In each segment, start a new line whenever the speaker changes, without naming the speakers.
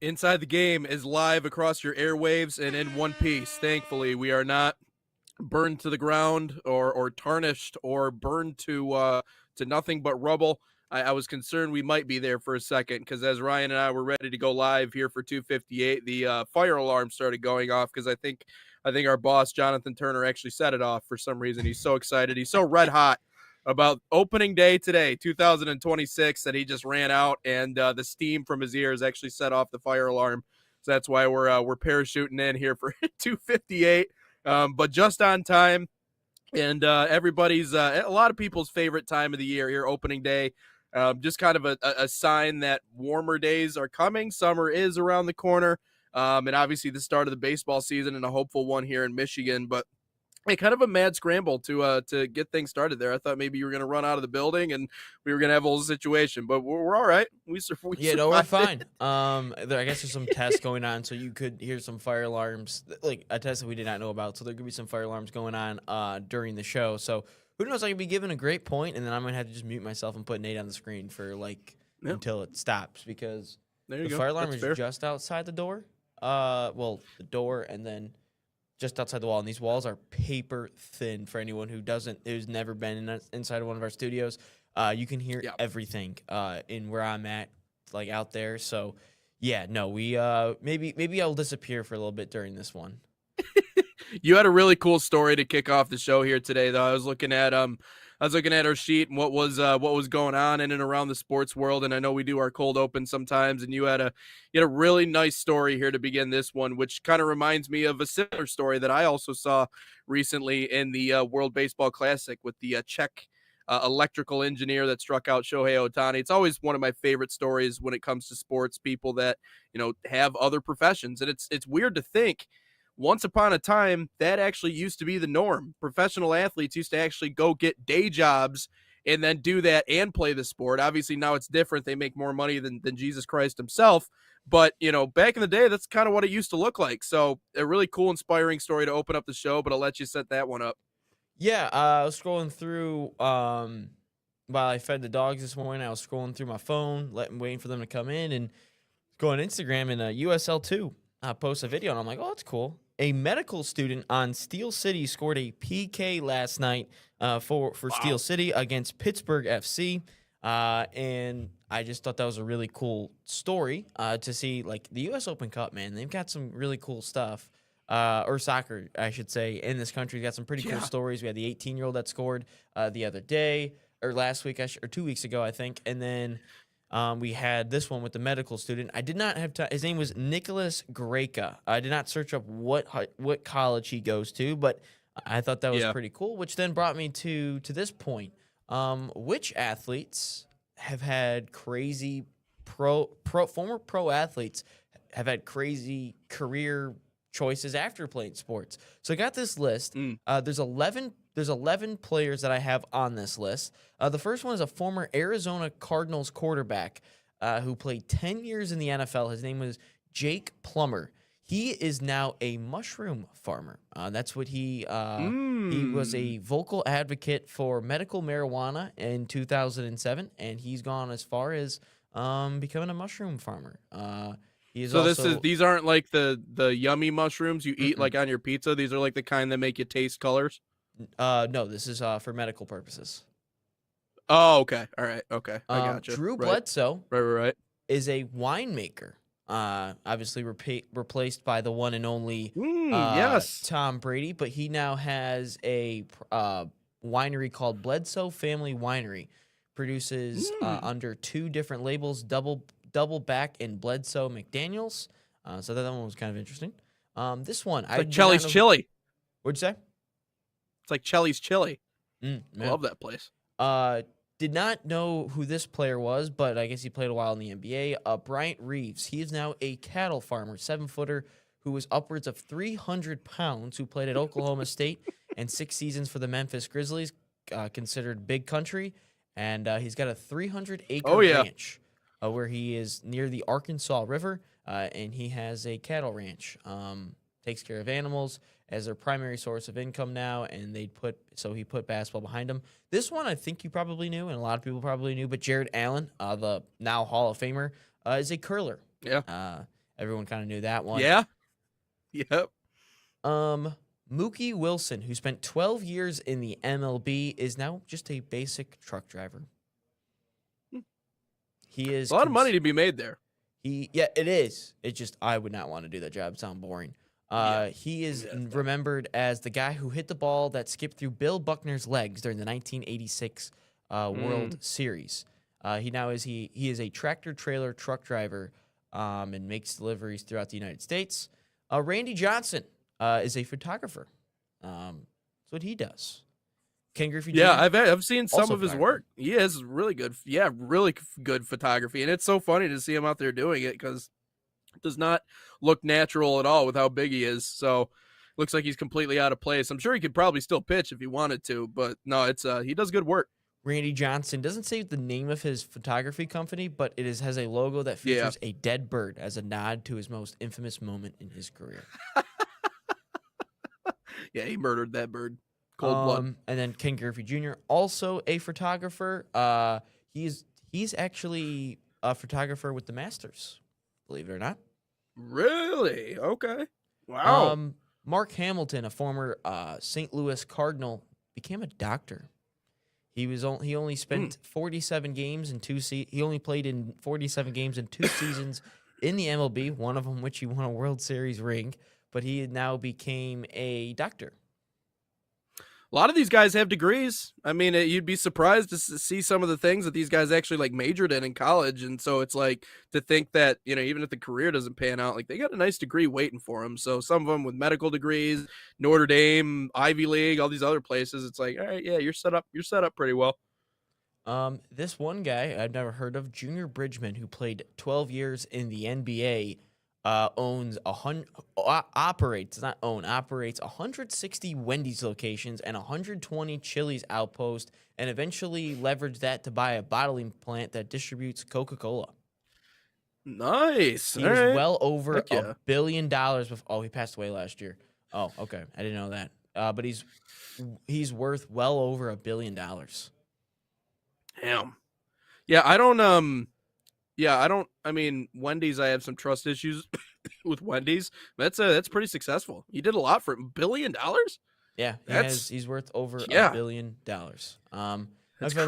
Inside the Game is live across your airwaves and in one piece. Thankfully, we are not burned to the ground or tarnished or burned to nothing but rubble. I was concerned we might be there for a second because as Ryan and I were ready to go live here for 258, the fire alarm started going off because I think our boss Jonathan Turner actually set it off for some reason. He's so excited. He's so red hot about opening day today, 2026, that he just ran out, and the steam from his ears actually set off the fire alarm. So that's why we're parachuting in here for 258, but just on time. And everybody's a lot of people's favorite time of the year here, opening day. Just kind of a sign that warmer days are coming. Summer is around the corner, and obviously the start of the baseball season and a hopeful one here in Michigan. But hey, kind of a mad scramble to get things started there. I thought maybe you were going to run out of the building and we were going to have a whole situation, but we're all right. We
Yeah, no, we're
survived.
fine. I guess there's some tests going on, so you could hear some fire alarms, like a test that we did not know about. So there could be some fire alarms going on during the show. So who knows? I could be given a great point, and then I might have to just mute myself and put Nate on the screen for
Yeah,
until it stops because
there you
the
go.
fire alarm
That's
is
fair.
just outside the door. Well, the door, and then just outside the wall. And these walls are paper thin for anyone who's never been inside of one of our studios. You can hear
Yeah.
everything in where I'm at, like out there. So yeah, no, we maybe I'll disappear for a little bit during this one.
You had a really cool story to kick off the show here today, though. I was looking at our sheet and what was going on in and around the sports world, and I know we do our cold open sometimes, and you had a really nice story here to begin this one, which kind of reminds me of a similar story that I also saw recently in the World Baseball Classic with the Czech electrical engineer that struck out Shohei Ohtani. It's always one of my favorite stories when it comes to sports, people that have other professions, and it's weird to think once upon a time, that actually used to be the norm. Professional athletes used to actually go get day jobs and then do that and play the sport. Obviously, now it's different. They make more money than Jesus Christ himself. But, back in the day, that's kind of what it used to look like. So a really cool, inspiring story to open up the show, but I'll let you set that one up.
Yeah, I was scrolling through while I fed the dogs this morning. I was scrolling through my phone, waiting for them to come in, and go on Instagram, and USL2 post a video, and I'm like, oh, that's cool. A medical student on Steel City scored a PK last night for Steel City against Pittsburgh FC, and I just thought that was a really cool story to see. Like the U.S. Open Cup, man, they've got some really cool stuff. Or soccer, I should say, in this country. We got some pretty cool stories. We had the 18-year-old that scored the other day, or last week, or 2 weeks ago, I think. And then we had this one with the medical student. I did not have time. His name was Nicholas Greca. I did not search up what college he goes to, but I thought that was pretty cool, which then brought me to this point. Which athletes have had crazy former pro athletes have had crazy career choices after playing sports. So I got this list. There's 11 players that I have on this list. The first one is a former Arizona Cardinals quarterback who played 10 years in the NFL. His name was Jake Plummer. He is now a mushroom farmer. That's what he was a vocal advocate for medical marijuana in 2007, and he's gone as far as becoming a mushroom farmer.
These aren't like the yummy mushrooms you eat like on your pizza. These are like the kind that make you taste colors.
No, this is for medical purposes.
Oh, okay. All right. Okay. I gotcha.
Drew Bledsoe
Right.
is a winemaker. Obviously replaced by the one and only
yes.
Tom Brady, but he now has a winery called Bledsoe Family Winery. Produces under 2 different labels, Double Back and Bledsoe McDaniels. So that one was kind of interesting. This one,
it's like Chelly's Chili.
What'd you say?
It's like Chelly's Chili.
I
love that place.
Did not know who this player was, but I guess he played a while in the NBA. Bryant Reeves. He is now a cattle farmer, 7-footer, who was upwards of 300 pounds, who played at Oklahoma State and 6 seasons for the Memphis Grizzlies, considered big country. And he's got a 300-acre ranch where he is near the Arkansas River, and he has a cattle ranch. Takes care of animals as their primary source of income now, and he put basketball behind him. This one I think you probably knew, and a lot of people probably knew, but Jared Allen, the now Hall of Famer, is a curler.
Yeah.
Everyone kind of knew that one.
Yeah. Yep.
Mookie Wilson, who spent 12 years in the MLB, is now just a basic truck driver. He is
A lot of money to be made there.
Yeah, it is. It just I would not want to do that job. It sounds boring. He is remembered as the guy who hit the ball that skipped through Bill Buckner's legs during the 1986 World Series. He is a tractor trailer truck driver and makes deliveries throughout the United States. Randy Johnson is a photographer. That's what he does. Ken Griffey Jr.
Yeah, I've seen some
also
of his
photographer.
work. He has really good, really good photography, and it's so funny to see him out there doing it because it does not look natural at all with how big he is. So looks like he's completely out of place. I'm sure he could probably still pitch if he wanted to, but no, it's he does good work.
Randy Johnson doesn't say the name of his photography company, but it has a logo that features a dead bird as a nod to his most infamous moment in his career.
Yeah, he murdered that bird. Cold blood.
And then Ken Griffey Jr., also a photographer. He's actually a photographer with the Masters, believe it or not.
Really? Okay. Wow.
Mark Hamilton, a former St. Louis Cardinal, became a doctor. He only spent 47 games in he only played in 47 games in 2 seasons in the MLB, one of them which he won a World Series ring, but he now became a doctor.
A lot of these guys have degrees. I mean, you'd be surprised to see some of the things that these guys actually like majored in college. And so it's like to think that, you know, even if the career doesn't pan out, like they got a nice degree waiting for them. So some of them with medical degrees, Notre Dame, Ivy League, all these other places. It's like, all right, yeah, you're set up pretty well.
This one guy I've never heard of, Junior Bridgman, who played 12 years in the NBA, operates 160 Wendy's locations and 120 Chili's outposts, and eventually leveraged that to buy a bottling plant that distributes Coca-Cola.
Nice.
He was well over $1 billion. He passed away last year. Oh, okay. I didn't know that. But he's worth well over $1 billion.
Damn. Yeah, I don't. I mean, Wendy's, I have some trust issues with Wendy's. That's pretty successful. You did a lot for $1 billion.
Yeah, he's worth over $1 billion.
That's
I find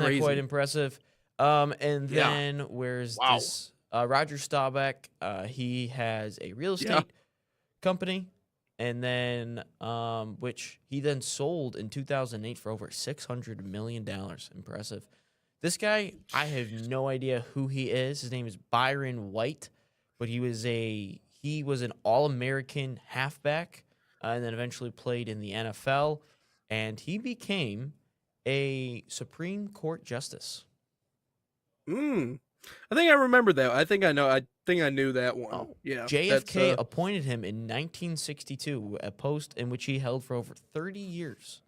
that quite impressive. And then where's this? Roger Staubach. He has a real estate company, and then which he then sold in 2008 for over $600 million. Impressive. This guy, I have no idea who he is. His name is Byron White, but he was an All-American halfback, and then eventually played in the NFL, and he became a Supreme Court justice.
I think I remember that. I think I knew that one.
Oh,
yeah.
JFK appointed him in 1962, a post in which he held for over 30 years.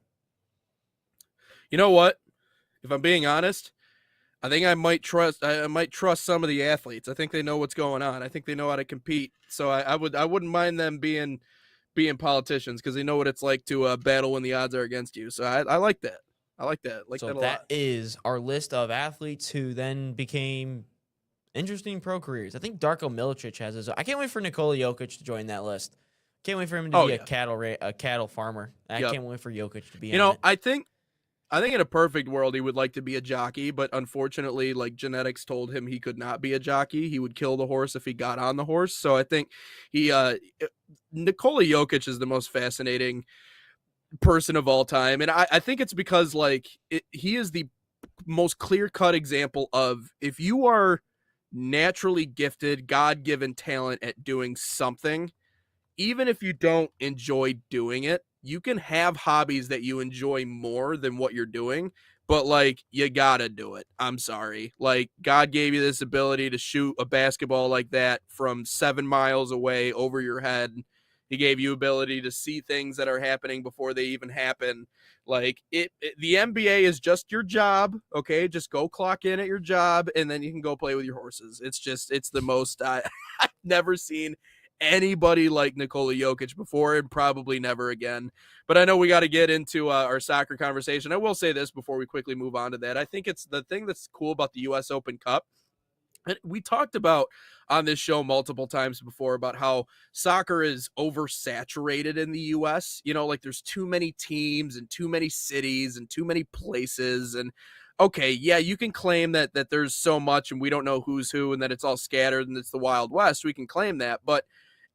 You know what? If I'm being honest, I think I might trust some of the athletes. I think they know what's going on. I think they know how to compete. So I wouldn't mind them being politicians because they know what it's like to battle when the odds are against you. So I like that. I like that.
So
that a
that
lot.
is our list of athletes who then became interesting pro careers. I think Darko Milicic has his. I can't wait for Nikola Jokic to join that list. Can't wait for him to be a cattle farmer. I can't wait for Jokic to be.
I think in a perfect world he would like to be a jockey, but unfortunately, like genetics told him he could not be a jockey. He would kill the horse if he got on the horse. So I think Nikola Jokic is the most fascinating person of all time, and I think it's because he is the most clear-cut example of if you are naturally gifted, God-given talent at doing something, even if you don't enjoy doing it, you can have hobbies that you enjoy more than what you're doing, but you gotta do it. I'm sorry. God gave you this ability to shoot a basketball like that from 7 miles away over your head. He gave you ability to see things that are happening before they even happen. The NBA is just your job. Okay. Just go clock in at your job and then you can go play with your horses. It's the most, I've never seen anybody like Nikola Jokic before and probably never again. But I know we got to get into our soccer conversation. I will say this before we quickly move on to that. I think it's the thing that's cool about the U.S. Open Cup. We talked about on this show multiple times before about how soccer is oversaturated in the US. You know, like there's too many teams and too many cities and too many places. And okay, yeah, you can claim that there's so much and we don't know who's who and that it's all scattered and it's the Wild West. We can claim that, but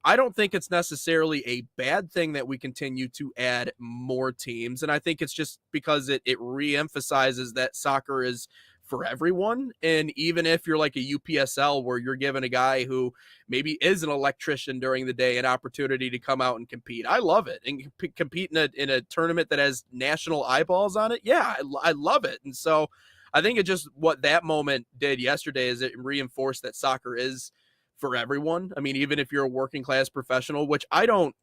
I don't think it's necessarily a bad thing that we continue to add more teams. And I think it's just because it reemphasizes that soccer is for everyone. And even if you're like a UPSL where you're giving a guy who maybe is an electrician during the day an opportunity to come out and compete, I love it. And compete in a tournament that has national eyeballs on it. Yeah, I love it. And so I think it just what that moment did yesterday is it reinforced that soccer is for everyone. I mean, even if you're a working class professional, which I know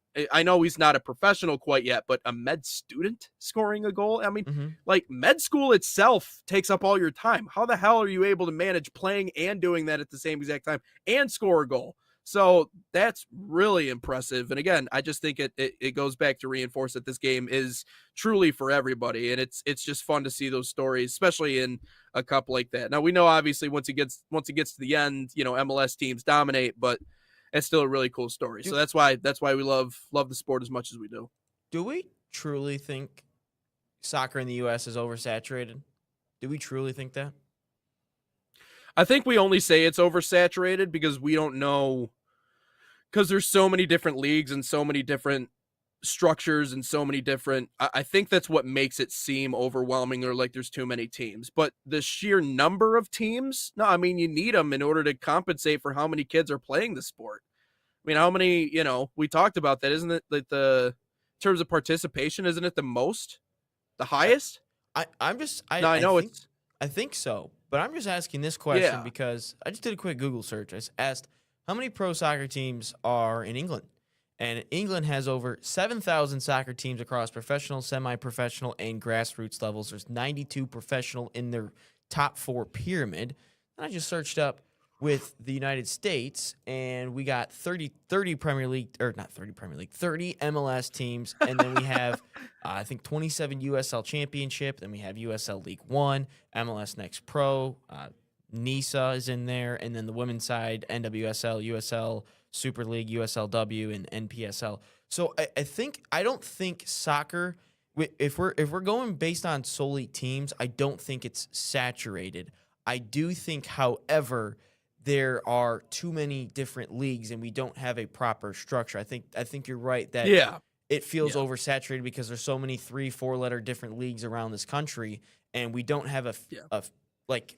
he's not a professional quite yet, but a med student scoring a goal. I mean,
Mm-hmm.
like med school itself takes up all your time. How the hell are you able to manage playing and doing that at the same exact time and score a goal? So that's really impressive. And again, I just think it goes back to reinforce that this game is truly for everybody. And it's just fun to see those stories, especially in a cup like that. Now we know obviously once it gets to the end, you know, MLS teams dominate, but it's still a really cool story. So that's why we love the sport as much as we do.
Do we truly think soccer in the U.S. is oversaturated? Do we truly think that?
I think we only say it's oversaturated because we don't know, because there's so many different leagues and so many different structures and so many different I think that's what makes it seem overwhelming or like there's too many teams. But the sheer number of teams, no, I mean you need them in order to compensate for how many kids are playing the sport. I mean, how many, you know, we talked about that, isn't it? Like the in terms of participation, isn't it the most, the highest?
I
No, I know
think
it's
I think so, but I'm just asking this question
yeah.
because I just did a quick Google search. I asked how many pro soccer teams are in England, and England has over 7,000 soccer teams across professional, semi-professional, and grassroots levels. There's 92 professional in their top four pyramid. And I just searched up with the United States, and we got 30 Premier League, or not 30 Premier League, 30 MLS teams, and then we have, I think, 27 USL Championship, then we have USL League One, MLS Next Pro, NISA is in there, and then the women's side, NWSL, USL, Super League, USLW, and NPSL. So I don't think soccer, if we're going based on solely teams, I don't think it's saturated. I do think, however, there are too many different leagues and we don't have a proper structure. I think you're right that
Yeah.
it feels
Yeah.
oversaturated because there's so many 3-4 letter different leagues around this country, and we don't have like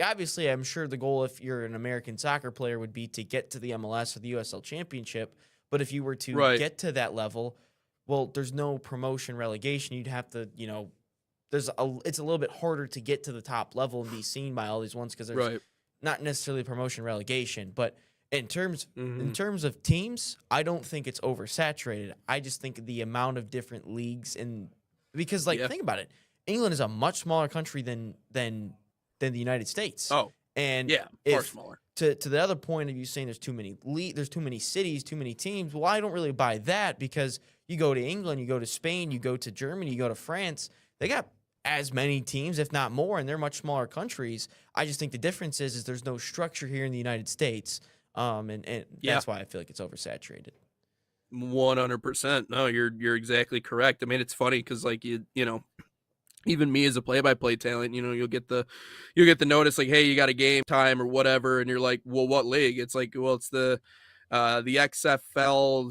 obviously I'm sure the goal if you're an American soccer player would be to get to the MLS or the USL Championship, but if you were to
Right.
get to that level, well, there's no promotion relegation. You'd have to, it's a little bit harder to get to the top level and be seen by all these ones because there's
Right.
not necessarily promotion relegation, but in terms
Mhm.
of teams, I don't think it's oversaturated. I just think the amount of different leagues because
Yeah.
think about it, England is a much smaller country than the United States.
Oh,
And
yeah, far smaller.
to the other point of you saying there's too many there's too many cities, too many teams. Well, I don't really buy that because you go to England, you go to Spain, you go to Germany, you go to France, they got as many teams, if not more, and they're much smaller countries. I just think the difference is there's no structure here in the United States, and
Yeah.
that's why I feel like it's oversaturated.
100%. No, you're exactly correct. I mean, it's funny because like you know, even me as a play-by-play talent, you know, you'll get the notice like, hey, you got a game time or whatever, and you're like, well, what league? It's like, well, it's the XFL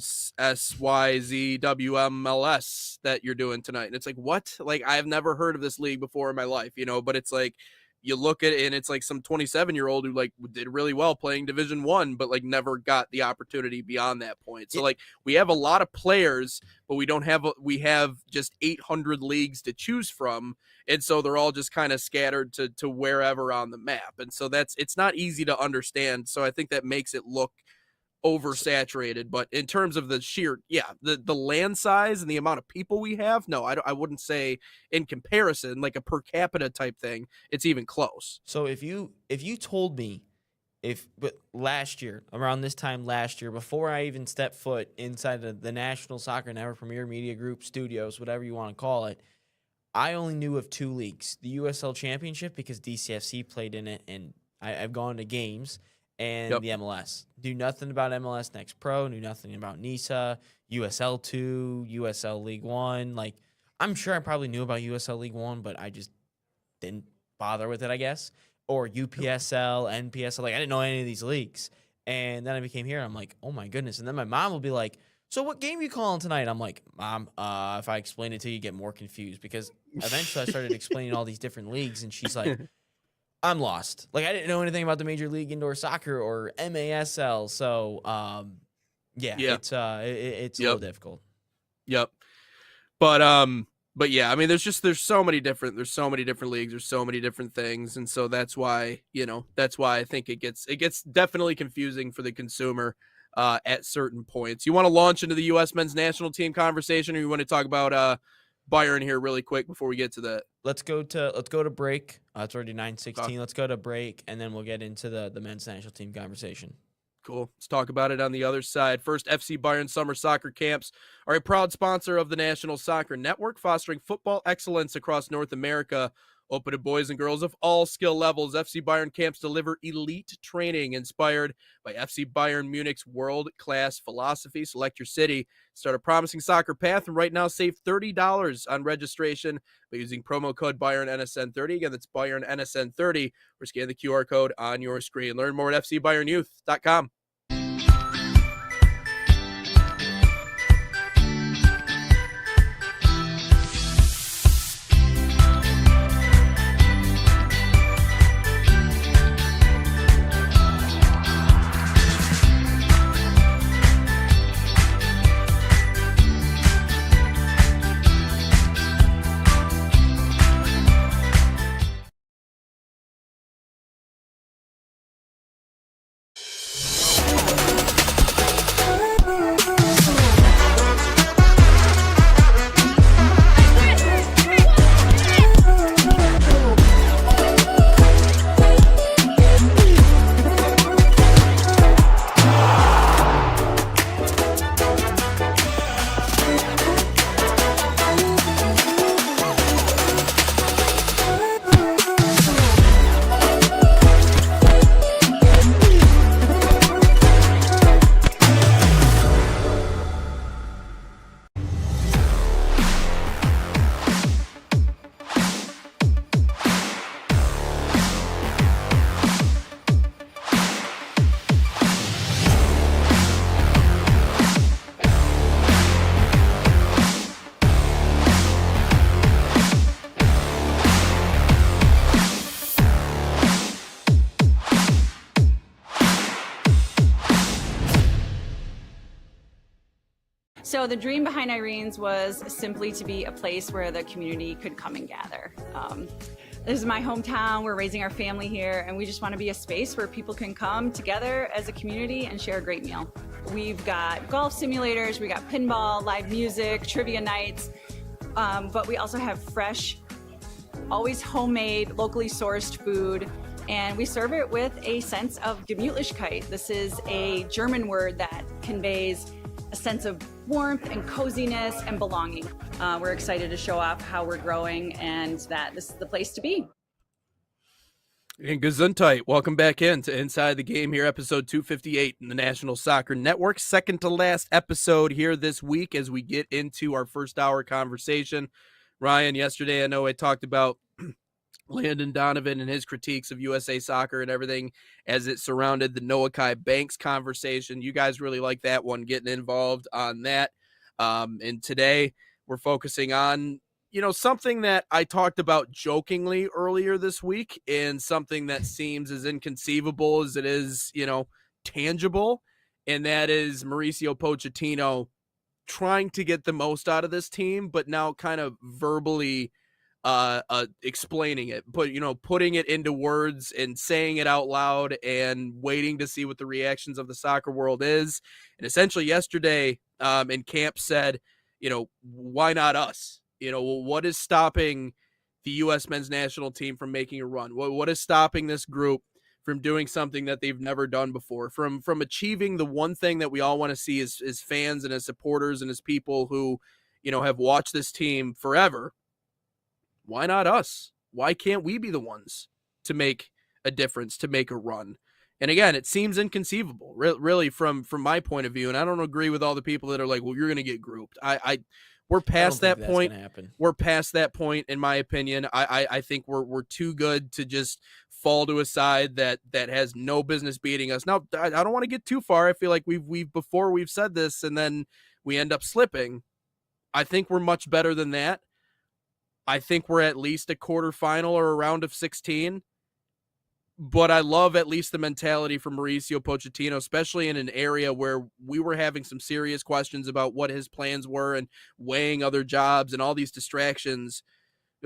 SYZWMLS that you're doing tonight. And it's like, what? Like, I've never heard of this league before in my life, you know, but it's like, you look at it and it's like some 27-year-old who like did really well playing Division 1, but like never got the opportunity beyond that point. So like we have a lot of players, but we have just 800 leagues to choose from. And so they're all just kind of scattered to wherever on the map. And so it's not easy to understand. So I think that makes it look oversaturated. But in terms of the sheer, the land size and the amount of people we have, no, I wouldn't say in comparison, like a per capita type thing, it's even close.
So if you told me but last year, around this time last year, before I even stepped foot inside of the National Soccer Network Premier Media Group studios, whatever you want to call it, I only knew of 2 leagues: the USL Championship because DCFC played in it, and I've gone to games, and
Yep.
the MLS. Knew nothing about MLS Next Pro, knew nothing about NISA, USL 2, USL League 1. Like, I'm sure I probably knew about USL League 1, but I just didn't bother with it, I guess. Or UPSL, NPSL. Like, I didn't know any of these leagues. And then I became here, and I'm like, oh my goodness. And then my mom will be like, so what game you calling tonight? I'm like, Mom, if I explain it to you, get more confused. Because eventually I started explaining all these different leagues, and she's like, I'm lost. Like, I didn't know anything about the Major League Indoor Soccer or MASL. So, yeah,
Yeah.
it's a little difficult.
Yep. But yeah, I mean, there's so many different leagues, there's so many different things, and so that's why I think it gets definitely confusing for the consumer at certain points. You want to launch into the U.S. men's national team conversation, or you want to talk about Bayern here really quick before we get to that?
Let's go to break. It's already 9:16. Let's go to break, and then we'll get into the men's national team conversation.
Cool. Let's talk about it on the other side. First, FC Bayern summer soccer camps are a proud sponsor of the National Soccer Network, fostering football excellence across North America. Open to boys and girls of all skill levels, FC Bayern camps deliver elite training inspired by FC Bayern Munich's world-class philosophy. Select your city, start a promising soccer path, and right now save $30 on registration by using promo code BayernNSN30. Again, that's BayernNSN30, or scan the QR code on your screen. Learn more at FCBayernYouth.com.
So the dream behind Irene's was simply to be a place where the community could come and gather. This is my hometown, we're raising our family here, and we just want to be a space where people can come together as a community and share a great meal. We've got golf simulators, we got pinball, live music, trivia nights, but we also have fresh, always homemade, locally sourced food, and we serve it with a sense of Gemütlichkeit. This is a German word that conveys a sense of warmth and coziness and belonging. We're excited to show off how we're growing and that this is the place to be.
And Gesundheit, welcome back in to Inside the Game here, episode 258 in the National Soccer Network. Second to last episode here this week as we get into our first hour conversation. Ryan, yesterday I know I talked about Landon Donovan and his critiques of USA Soccer and everything as it surrounded the Noah Kai Banks conversation. You guys really like that one, getting involved on that. And today we're focusing on, something that I talked about jokingly earlier this week and something that seems as inconceivable as it is, tangible. And that is Mauricio Pochettino trying to get the most out of this team, but now kind of verbally explaining it, putting it into words and saying it out loud and waiting to see what the reactions of the soccer world is. And essentially yesterday in camp said, why not us? What is stopping the U.S. men's national team from making a run? What is stopping this group from doing something that they've never done before, from achieving the one thing that we all want to see as fans and as supporters and as people who, have watched this team forever? Why not us? Why can't we be the ones to make a difference, to make a run? And again, it seems inconceivable, really, from my point of view. And I don't agree with all the people that are like, "Well, you're going to get grouped." We're
I don't
past
think
that
that's
point.
gonna happen.
We're past that point, in my opinion. I think we're too good to just fall to a side that has no business beating us. Now, I don't want to get too far. I feel like we've said this, and then we end up slipping. I think we're much better than that. I think we're at least a quarterfinal or a round of 16. But I love at least the mentality from Mauricio Pochettino, especially in an area where we were having some serious questions about what his plans were and weighing other jobs and all these distractions.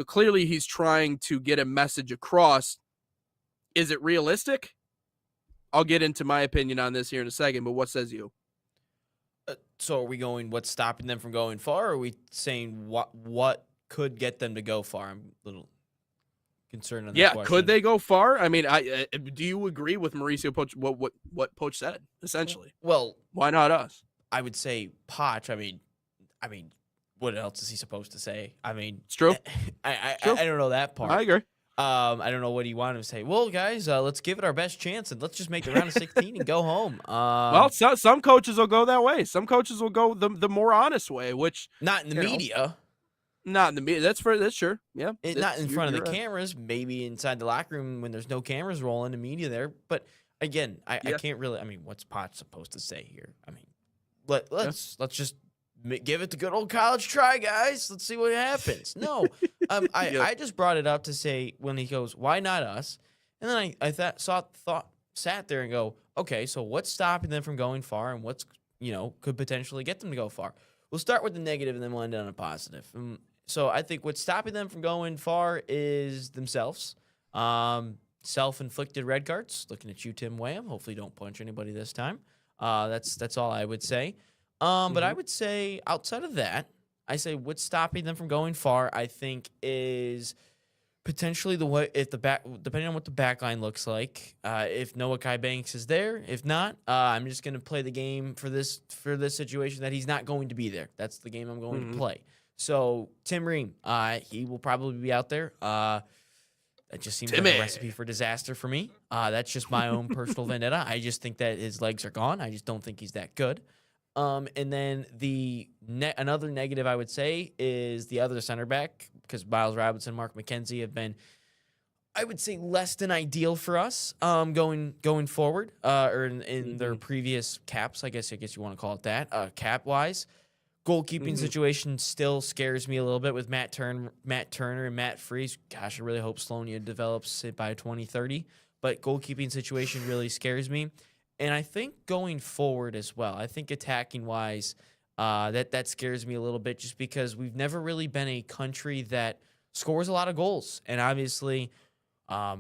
Clearly, he's trying to get a message across. Is it realistic? I'll get into my opinion on this here in a second, but what says you?
So are we going, what's stopping them from going far? Or are we saying what could get them to go far? I'm a little concerned on that
Yeah,
question.
could they go far? I mean, do you agree with Mauricio Poch, what Poch said, essentially?
Well,
Why not us?
I would say Poch. I mean, what else is he supposed to say? I mean,
It's true.
I
True.
don't know that part.
I agree.
I don't know what he wanted to say. Well, guys, let's give it our best chance and let's just make the round of 16 and go home.
Well, some coaches will go that way. Some coaches will go the more honest way, which
not in the media.
Not in the media. That's sure. Yeah.
Not in front of the
you're right.
cameras. Maybe inside the locker room when there's no cameras rolling, the media there. But again, I can't really. I mean, what's Potts supposed to say here? I mean, let's just give it the good old college try, guys. Let's see what happens. No, I just brought it up to say when he goes, why not us? And then I sat there and go, okay, so what's stopping them from going far, and what's could potentially get them to go far? We'll start with the negative and then we'll end on a positive. So I think what's stopping them from going far is themselves. Self-inflicted red cards. Looking at you, Tim Wham. Hopefully don't punch anybody this time. That's all I would say. But I would say outside of that, I say what's stopping them from going far, I think, is potentially the way depending on what the back line looks like. If Noah Kai Banks is there, if not, I'm just going to play the game for this situation that he's not going to be there. That's the game I'm going to play. So Tim Ream, he will probably be out there. That just seems like a recipe for disaster for me. That's just my own personal vendetta. I just think that his legs are gone. I just don't think he's that good. And then another negative I would say is the other center back, because Miles Robinson, Mark McKenzie have been, I would say, less than ideal for us going forward, or in their previous caps. I guess you want to call it that, cap wise. Goalkeeping situation still scares me a little bit with Matt Turner and Matt Freese. Gosh, I really hope Slonia develops it by 2030. But goalkeeping situation really scares me. And I think going forward as well, I think attacking wise, that scares me a little bit, just because we've never really been a country that scores a lot of goals. And obviously, how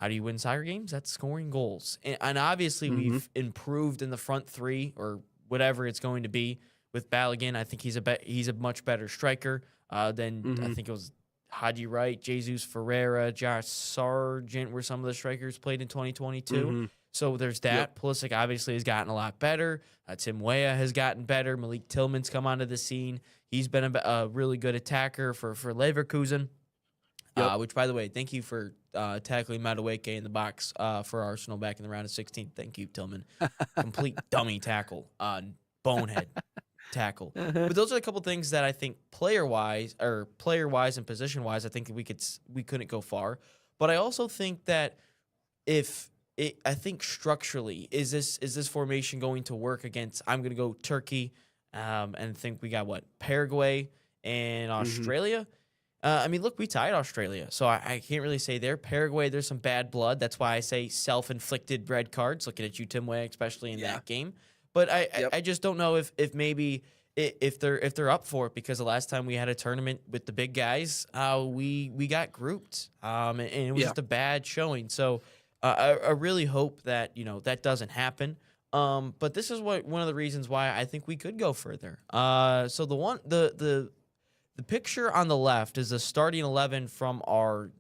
do you win soccer games? That's scoring goals. And obviously, we've improved in the front three or whatever it's going to be. With Balogun, I think he's a much better striker than I think it was Haji Wright, Jesus Ferreira, Josh Sargent were some of the strikers played in 2022. So there's that. Pulisic obviously has gotten a lot better. Tim Weah has gotten better. Malik Tillman's come onto the scene. He's been a really good attacker for Leverkusen. Which, by the way, thank you for tackling Madueke in the box for Arsenal back in the round of 16. Thank you, Tillman. Complete dummy tackle. Bonehead tackle. But those are a couple things that I think player-wise and position-wise, I think we couldn't go far. But I also think that I think structurally, is this formation going to work against? I'm going to go Turkey, and think we got Paraguay and Australia. I mean, look, we tied Australia, so I can't really say there. Paraguay, there's some bad blood. That's why I say self-inflicted red cards. Looking at you, Tim Way, especially in that game. But I just don't know if maybe if they're up for it, because the last time we had a tournament with the big guys, we got grouped, and it was just a bad showing. So I really hope that that doesn't happen. But this is one of the reasons why I think we could go further. So the picture on the left is the starting 11 from our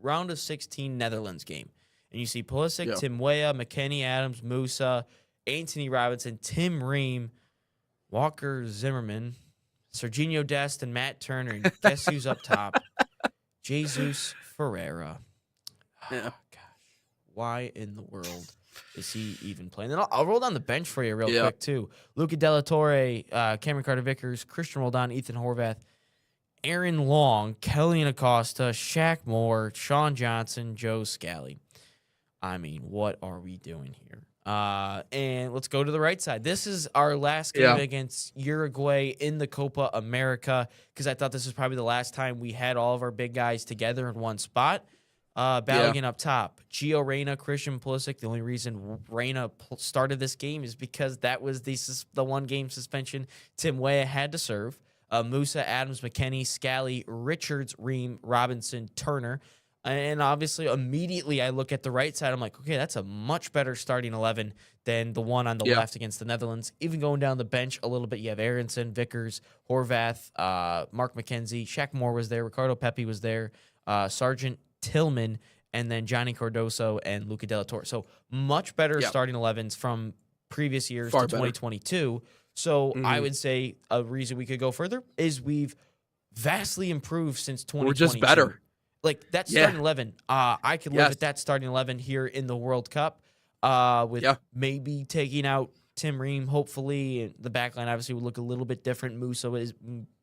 round of 16 Netherlands game, and you see Pulisic, Tim Weah, McKennie, Adams, Musa, Anthony Robinson, Tim Ream, Walker Zimmerman, Serginho Dest, and Matt Turner. And guess who's up top? Jesus Ferreira. Oh, gosh. Why in the world is he even playing? Then I'll roll down the bench for you real
Yeah.
quick too. Luca De La Torre, Cameron Carter-Vickers, Christian Roldan, Ethan Horvath, Aaron Long, Kelly Acosta, Shaq Moore, Sean Johnson, Joe Scally. I mean, what are we doing here? And let's go to the right side. This is our last game against Uruguay in the Copa America, because I thought this was probably the last time we had all of our big guys together in one spot. Balogun up top, Gio Reyna, Christian Pulisic. The only reason Reyna started this game is because that was the one game suspension Tim Weah had to serve. Musa, Adams, McKennie, Scally, Richards, Ream, Robinson, Turner. And obviously, immediately I look at the right side. I'm like, okay, that's a much better starting 11 than the one on the left against the Netherlands. Even going down the bench a little bit, you have Aronson, Vickers, Horvath, Mark McKenzie, Shaq Moore was there, Ricardo Pepi was there, Sergeant Tillman, and then Johnny Cardoso and Luca De La Torre. So much better starting 11s from previous years
Far
to
better.
2022. So I would say a reason we could go further is we've vastly improved since 2022.
We're just better.
Like that starting 11, I could live with that starting 11 here in the World Cup, with maybe taking out Tim Ream. Hopefully, and the back line obviously would look a little bit different. Musa is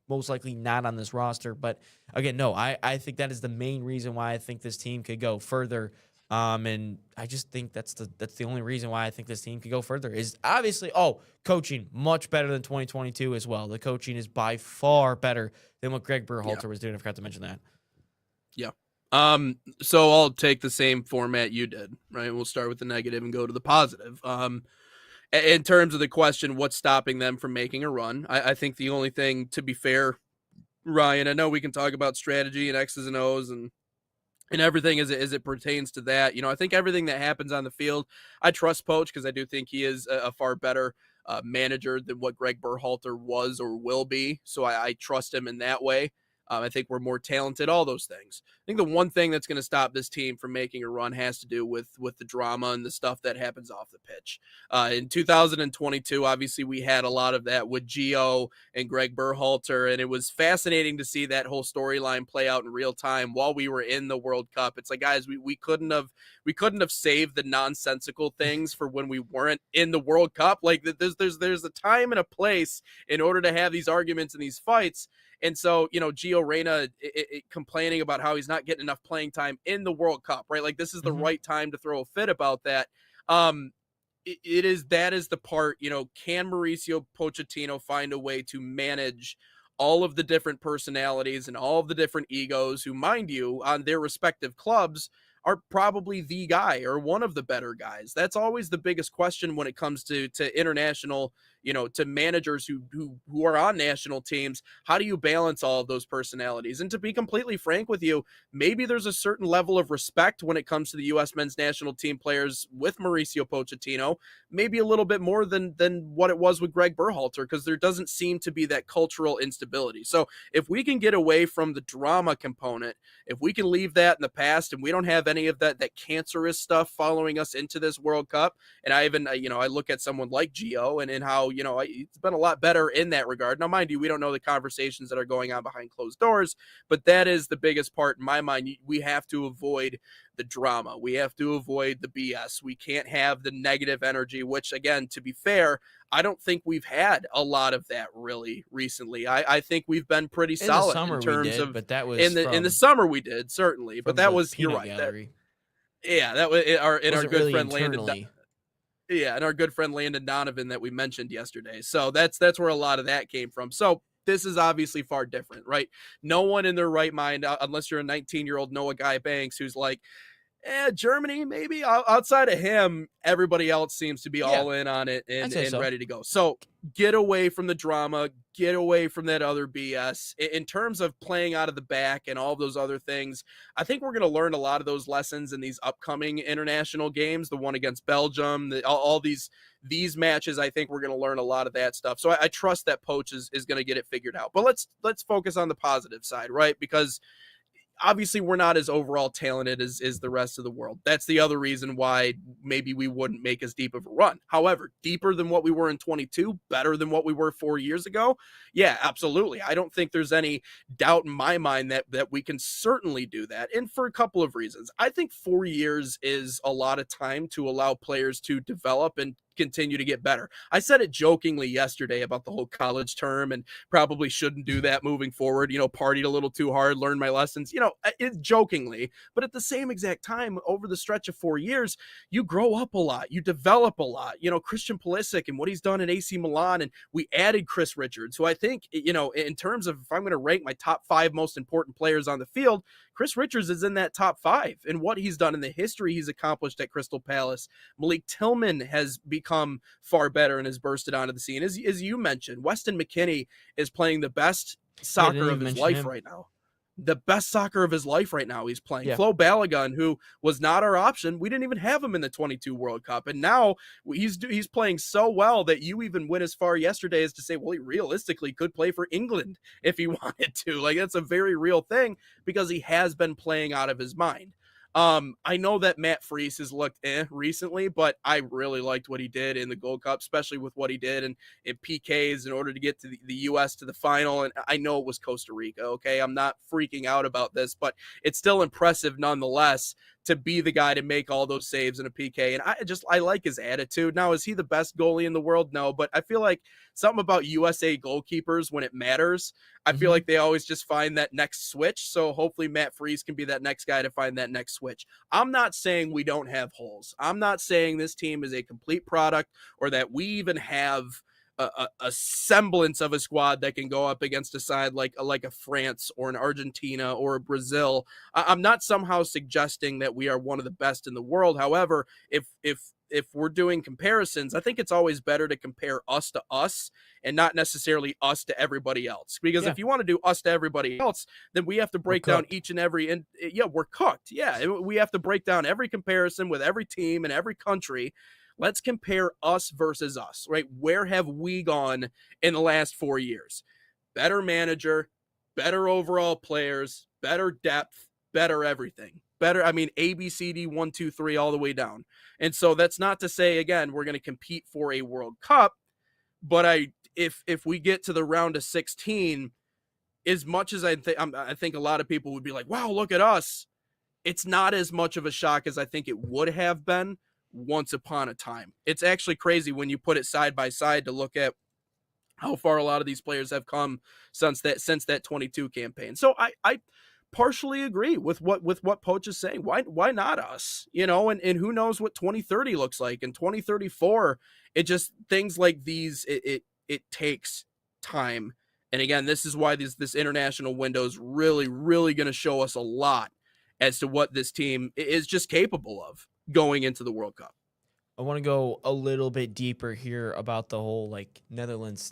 most likely not on this roster, but again, no, I think that is the main reason why I think this team could go further. And I just think that's the only reason why I think this team could go further is obviously coaching much better than 2022 as well. The coaching is by far better than what Greg Berhalter was doing. I forgot to mention that.
Yeah. So I'll take the same format you did, right? We'll start with the negative and go to the positive. In terms of the question, what's stopping them from making a run? I think the only thing, to be fair, Ryan, I know we can talk about strategy and X's and O's and everything as it pertains to that. You know, I think everything that happens on the field, I trust Poach because I do think he is a far better manager than what Greg Berhalter was or will be. So I trust him in that way. I think we're more talented, all those things. I think the one thing that's going to stop this team from making a run has to do with the drama and the stuff that happens off the pitch. In 2022, obviously, we had a lot of that with Gio and Greg Berhalter, and it was fascinating to see that whole storyline play out in real time while we were in the World Cup. It's like, guys, we couldn't have saved the nonsensical things for when we weren't in the World Cup. Like there's a time and a place in order to have these arguments and these fights. And so, you know, Gio Reyna complaining about how he's not getting enough playing time in the World Cup, right? Like this is the right time to throw a fit about that. That is the part, you know, can Mauricio Pochettino find a way to manage all of the different personalities and all of the different egos who, mind you, on their respective clubs are probably the guy or one of the better guys. That's always the biggest question when it comes to international, you know, to managers who are on national teams. How do you balance all of those personalities? And to be completely frank with you, maybe there's a certain level of respect when it comes to the U.S. men's national team players with Mauricio Pochettino, maybe a little bit more than what it was with Greg Berhalter, because there doesn't seem to be that cultural instability. So if we can get away from the drama component, if we can leave that in the past and we don't have any of that cancerous stuff following us into this World Cup, and I even, you know, I look at someone like Gio and how, you know, it's been a lot better in that regard. Now, mind you, we don't know the conversations that are going on behind closed doors, but that is the biggest part in my mind. We have to avoid the drama. We have to avoid the BS. We can't have the negative energy, which, again, to be fair, I don't think we've had a lot of that really recently. I think we've been pretty solid in terms of,
but that was
in the summer we did, certainly, but that was, you're right. That was our good
really
friend
internally.
Landon. Yeah, and our good friend Landon Donovan that we mentioned yesterday. So that's where a lot of that came from. So this is obviously far different, right? No one in their right mind, unless you're a 19-year-old Noah Guy Banks, who's like, Germany, maybe. Outside of him, everybody else seems to be all in on it and ready to go. So get away from the drama, get away from that other BS. In terms of playing out of the back and all those other things, I think we're going to learn a lot of those lessons in these upcoming international games, the one against Belgium, all these matches. I think we're going to learn a lot of that stuff. So I trust that Poach is going to get it figured out. But let's focus on the positive side, right? Because obviously we're not as overall talented as the rest of the world. That's the other reason why maybe we wouldn't make as deep of a run. However, deeper than what we were in 22, better than what we were 4 years ago. Yeah, absolutely. I don't think there's any doubt in my mind that we can certainly do that. And for a couple of reasons. I think 4 years is a lot of time to allow players to develop and continue to get better. I said it jokingly yesterday about the whole college term and probably shouldn't do that moving forward, partied a little too hard, learned my lessons, it jokingly, but at the same exact time, over the stretch of 4 years, you grow up a lot, you develop a lot. Christian Pulisic and what he's done in AC Milan, and we added Chris Richards, who I think, in terms of if I'm going to rank my top 5 most important players on the field, Chris Richards is in that top 5, and what he's done in the history he's accomplished at Crystal Palace. Malik Tillman has become far better and has bursted onto the scene. As you mentioned, Weston McKennie is playing the best soccer of his life right now. The best soccer of his life right now he's playing. Flo Balogun, who was not our option, we didn't even have him in the 22 World Cup, and now he's playing so well that you even went as far yesterday as to say, well, he realistically could play for England if he wanted to. Like, that's a very real thing because he has been playing out of his mind. I know that Matt Freese has looked recently, but I really liked what he did in the Gold Cup, especially with what he did in PKs in order to get to the U.S. to the final. And I know it was Costa Rica, okay? I'm not freaking out about this, but it's still impressive nonetheless to be the guy to make all those saves in a PK. And I like his attitude. Now, is he the best goalie in the world? No, but I feel like something about USA goalkeepers when it matters, I feel like they always just find that next switch. So hopefully Matt Freese can be that next guy to find that next switch. I'm not saying we don't have holes. I'm not saying this team is a complete product or that we even have a semblance of a squad that can go up against a side like a France or an Argentina or a Brazil. I'm not somehow suggesting that we are one of the best in the world. However, if we're doing comparisons, I think it's always better to compare us to us and not necessarily us to everybody else. Because if you want to do us to everybody else, then we have to break down each and every, and we're cooked. Yeah, we have to break down every comparison with every team and every country. Let's compare us versus us, right? Where have we gone in the last 4 years? Better manager, better overall players, better depth, better everything. Better, A, B, C, D, 1, 2, 3, all the way down. And so that's not to say, again, we're going to compete for a World Cup, but if we get to the round of 16, as much as I think a lot of people would be like, wow, look at us, it's not as much of a shock as I think it would have been once upon a time. It's actually crazy when you put it side by side to look at how far a lot of these players have come since that 22 campaign. So I partially agree with what Poach is saying. Why not us? And who knows what 2030 looks like, and 2034. It just, things like these, it takes time. And again, this is why this international window is really, really going to show us a lot as to what this team is just capable of going into the World Cup.
I want to go a little bit deeper here about the whole Netherlands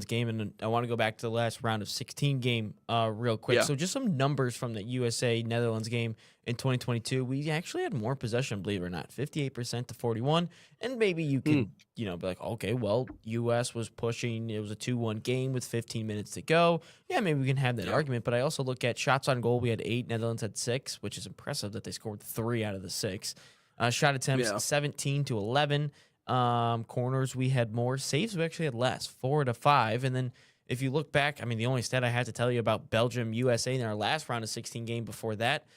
game, and I want to go back to the last round of 16 game real quick.
Yeah.
So just some numbers from the USA Netherlands game in 2022. We actually had more possession, believe it or not, 58% to 41. And maybe you could be like, okay, well, US was pushing. It was a 2-1 game with 15 minutes to go. Yeah, maybe we can have that argument. But I also look at shots on goal. We had 8. Netherlands had 6, which is impressive that they scored 3 out of the 6. Shot attempts 17 to 11. Corners, we had more. Saves, we actually had less, 4 to 5. And then if you look back, the only stat I had to tell you about Belgium USA in our last round of 16 game before that,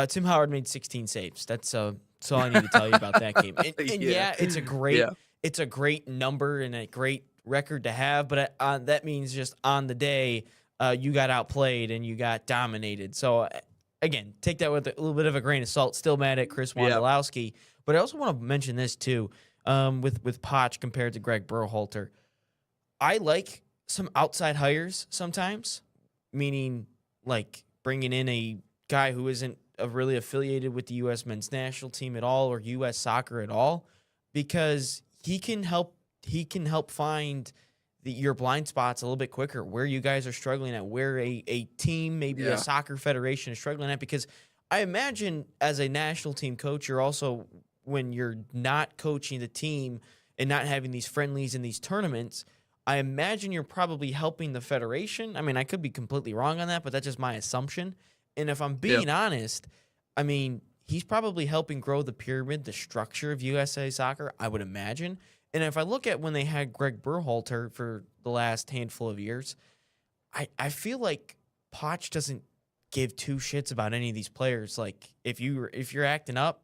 Tim Howard made 16 saves. That's all I need to tell you about that game. And it's a great number and a great record to have, but that means just on the day you got outplayed and you got dominated. So again, take that with a little bit of a grain of salt. Still mad at Chris Wondolowski. But I also want to mention this, too, with Poch compared to Greg Berhalter. I like some outside hires sometimes, meaning like bringing in a guy who isn't really affiliated with the U.S. men's national team at all or U.S. soccer at all, because he can help find your blind spots a little bit quicker, where you guys are struggling at, where a team, maybe a soccer federation is struggling at. Because I imagine as a national team coach, you're also, when you're not coaching the team and not having these friendlies and these tournaments, I imagine you're probably helping the federation. I could be completely wrong on that, but that's just my assumption. And if I'm being honest, I mean, he's probably helping grow the pyramid, the structure of USA Soccer, I would imagine. And if I look at when they had Greg Berhalter for the last handful of years, I feel like Poch doesn't give two shits about any of these players. Like, if you're acting up,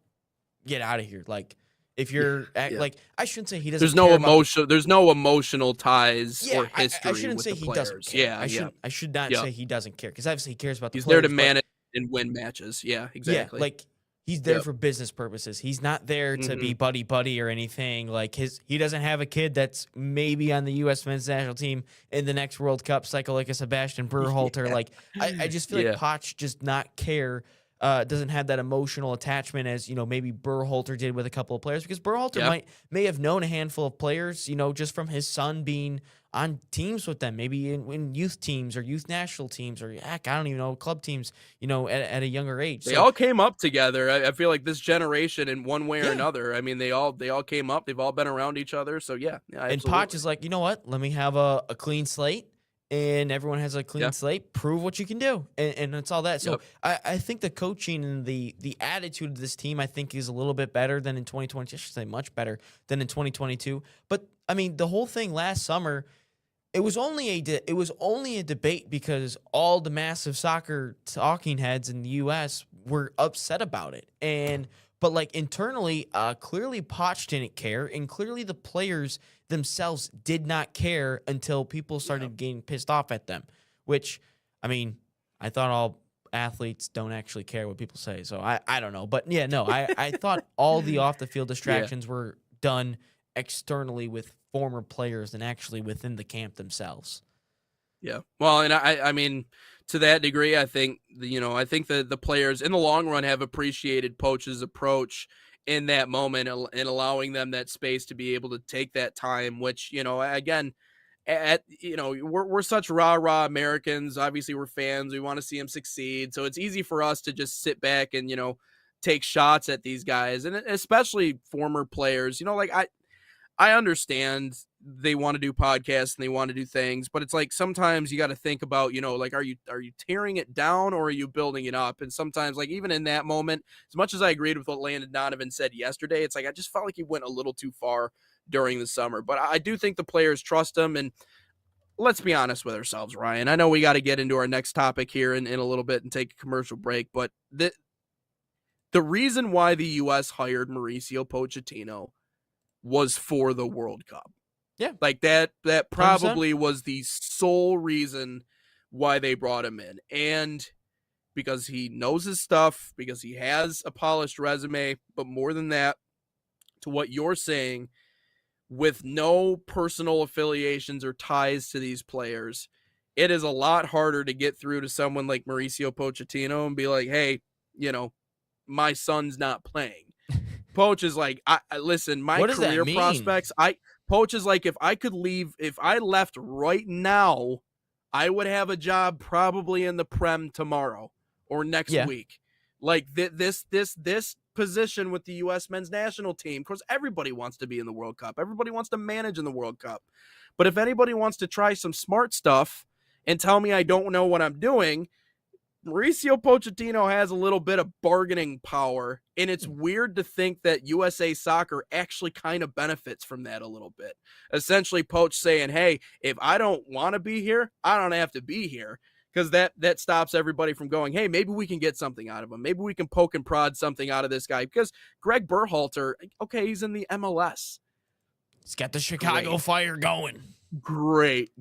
get out of here. Like, if you're like, I shouldn't say he doesn't.
There's no emotional ties or history.
I shouldn't
with
say
the
he
players.
doesn't care. I should not say he doesn't care, because obviously he cares about the
He's
players.
there to manage and win matches. Yeah, exactly.
Yeah, like, he's there for business purposes. He's not there to be buddy or anything. Like, he doesn't have a kid that's maybe on the U.S. men's national team in the next World Cup cycle like a Sebastian Berhalter. Like, I just feel like Poch just not care. Doesn't have that emotional attachment as, maybe Berhalter did with a couple of players, because Berhalter may have known a handful of players, just from his son being on teams with them, maybe in youth teams or youth national teams, or heck, I don't even know, club teams, at a younger age.
They all came up together. I feel like this generation, in one way or another, I mean, they all came up. They've all been around each other. So yeah,
and Poch is like, you know what? Let me have a clean slate. And everyone has a clean slate. Prove what you can do, and that's all that. So I think the coaching and the attitude of this team, I think, is a little bit better than in 2020. I should say much better than in 2022. But I mean, the whole thing last summer, it was only a debate because all the massive soccer talking heads in the U.S. were upset about it, but like internally, clearly Poch didn't care, and clearly the players themselves did not care until people started getting pissed off at them. Which, I mean, I thought all athletes don't actually care what people say, so I don't know. But yeah, no, I thought all the off the field distractions were done externally with former players than actually within the camp themselves.
Yeah, well, and I mean, to that degree, I think the players in the long run have appreciated Poch's approach in that moment and allowing them that space to be able to take that time, which, again, we're such rah Americans. Obviously we're fans. We want to see them succeed. So it's easy for us to just sit back and, take shots at these guys, and especially former players. Like, I understand they want to do podcasts and they want to do things, but it's like sometimes you got to think about, like, are you tearing it down or are you building it up? And sometimes, like, even in that moment, as much as I agreed with what Landon Donovan said yesterday, it's like I just felt like he went a little too far during the summer. But I do think the players trust him. And let's be honest with ourselves, Ryan. I know we got to get into our next topic here in a little bit and take a commercial break, but the reason why the U.S. hired Mauricio Pochettino was for the World Cup.
Yeah.
Like that probably 100%. Was the sole reason why they brought him in. And because he knows his stuff, because he has a polished resume, but more than that, to what you're saying, with no personal affiliations or ties to these players, it is a lot harder to get through to someone like Mauricio Pochettino and be like, hey, my son's not playing. Poch is like, listen, my career prospects, Poch is like, if I left right now, I would have a job probably in the Prem tomorrow or next week. Like this position with the U.S. men's national team, of course, everybody wants to be in the World Cup. Everybody wants to manage in the World Cup. But if anybody wants to try some smart stuff and tell me I don't know what I'm doing, Mauricio Pochettino has a little bit of bargaining power, and it's weird to think that USA Soccer actually kind of benefits from that a little bit. Essentially, Poch saying, hey, if I don't want to be here, I don't have to be here, because that stops everybody from going, hey, maybe we can get something out of him. Maybe we can poke and prod something out of this guy, because Greg Berhalter, okay, he's in the MLS.
He's got the Chicago Fire going.
Great.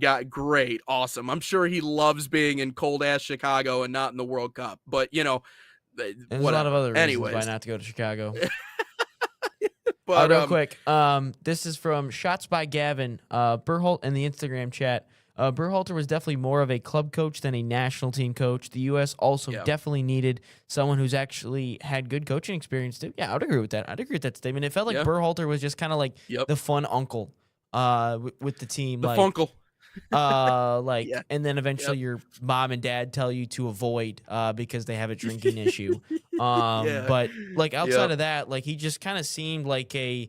Awesome. I'm sure he loves being in cold ass Chicago and not in the World Cup, but there's
a lot of other reasons why not to go to Chicago.
But
real quick, this is from Shots by Gavin Berhalter in the Instagram chat. Berhalter was definitely more of a club coach than a national team coach. The U.S. also definitely needed someone who's actually had good coaching experience too. Yeah, I would agree with that. I'd agree with that statement. It felt like Berhalter was just kind of like the fun uncle with the team.
The funkle.
And then eventually your mom and dad tell you to avoid because they have a drinking issue. But like outside of that, like he just kind of seemed like a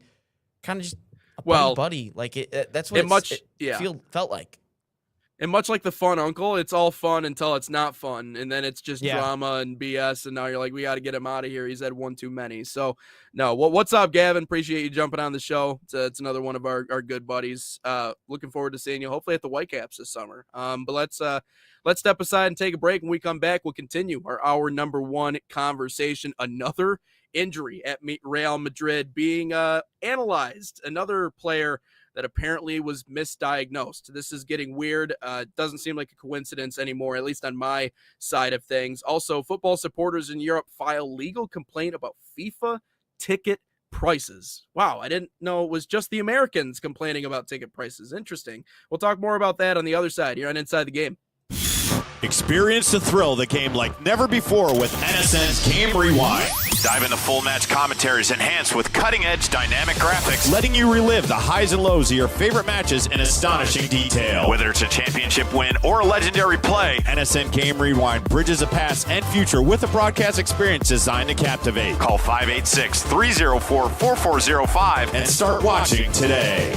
kind of just a buddy. Like that's what it felt like.
And much like the fun uncle, it's all fun until it's not fun, and then it's just
Yeah.
drama and BS. And now you're like, we got to get him out of here. He's had one too many. So, no, what's up, Gavin? Appreciate you jumping on the show. It's another one of our good buddies. Looking forward to seeing you, hopefully at the Whitecaps this summer. But let's step aside and take a break. When we come back, we'll continue our hour number one conversation. Another injury at Real Madrid being analyzed. Another player that apparently was misdiagnosed. This is getting weird. Doesn't seem like a coincidence anymore, at least on my side of things. Also, football supporters in Europe file legal complaint about FIFA ticket prices. Wow, I didn't know it was just the Americans complaining about ticket prices. Interesting. We'll talk more about that on the other side here on Inside the Game.
Experience the thrill of the game like never before with NSN's Game Rewind.
Dive into full match commentaries enhanced with cutting-edge dynamic graphics.
Letting you relive the highs and lows of your favorite matches in astonishing detail.
Whether it's a championship win or a legendary play,
NSN Game Rewind bridges the past and future with a broadcast experience designed to captivate.
call 586-304-4405
And start watching today.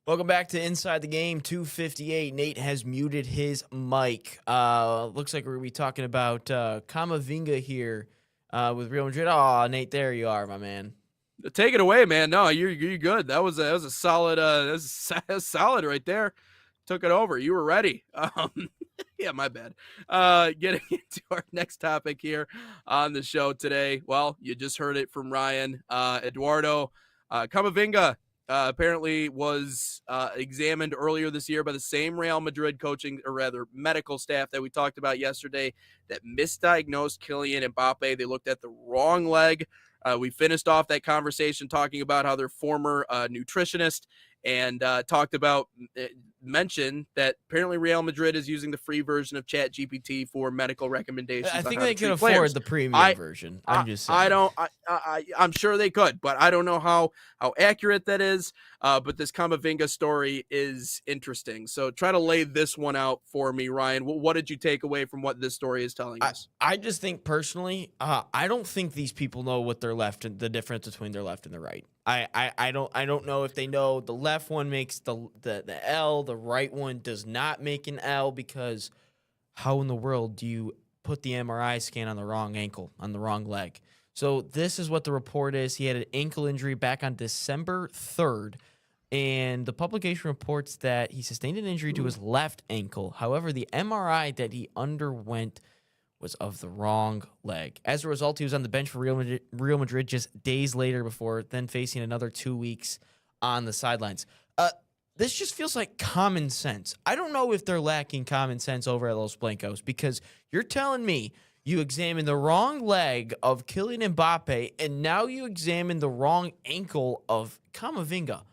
Welcome back to Inside the Game 258. Nate has muted his mic. Looks like we're going to be talking about Camavinga here with Real Madrid. Oh, Nate, there you are, my man.
Take it away, man. No, you're good. That was a solid. That was solid right there. Took it over. You were ready. Yeah, my bad. Getting into our next topic here on the show today. Well, you just heard it from Ryan. Eduardo Camavinga apparently was examined earlier this year by the same Real Madrid coaching, or rather medical staff that we talked about yesterday, that misdiagnosed Kylian Mbappe. They looked at the wrong leg. We finished off that conversation talking about how their former nutritionist and talked about, mentioned that apparently Real Madrid is using the free version of ChatGPT for medical recommendations.
I think
on how
they
to
could
treat
afford
players.
the premium version. I'm just saying.
I'm sure they could, but I don't know how accurate that is. But this Camavinga story is interesting. So try to lay this one out for me, Ryan. What did you take away from what this story is telling us?
I just think personally, I don't think these people know what their left and the difference between their left and the right. I don't know if they know the left one makes the L, the right one does not make an L, because how in the world do you put the MRI scan on the wrong ankle, on the wrong leg? So this is what the report is. He had an ankle injury back on December 3rd, and the publication reports that he sustained an injury to his left ankle. However, the MRI that he underwent was of the wrong leg. As a result, he was on the bench for Real Madrid just days later, before then facing another 2 weeks on the sidelines. This just feels like common sense. I don't know if they're lacking common sense over at Los Blancos, because you're telling me you examined the wrong leg of Kylian Mbappe, and now you examine the wrong ankle of Camavinga.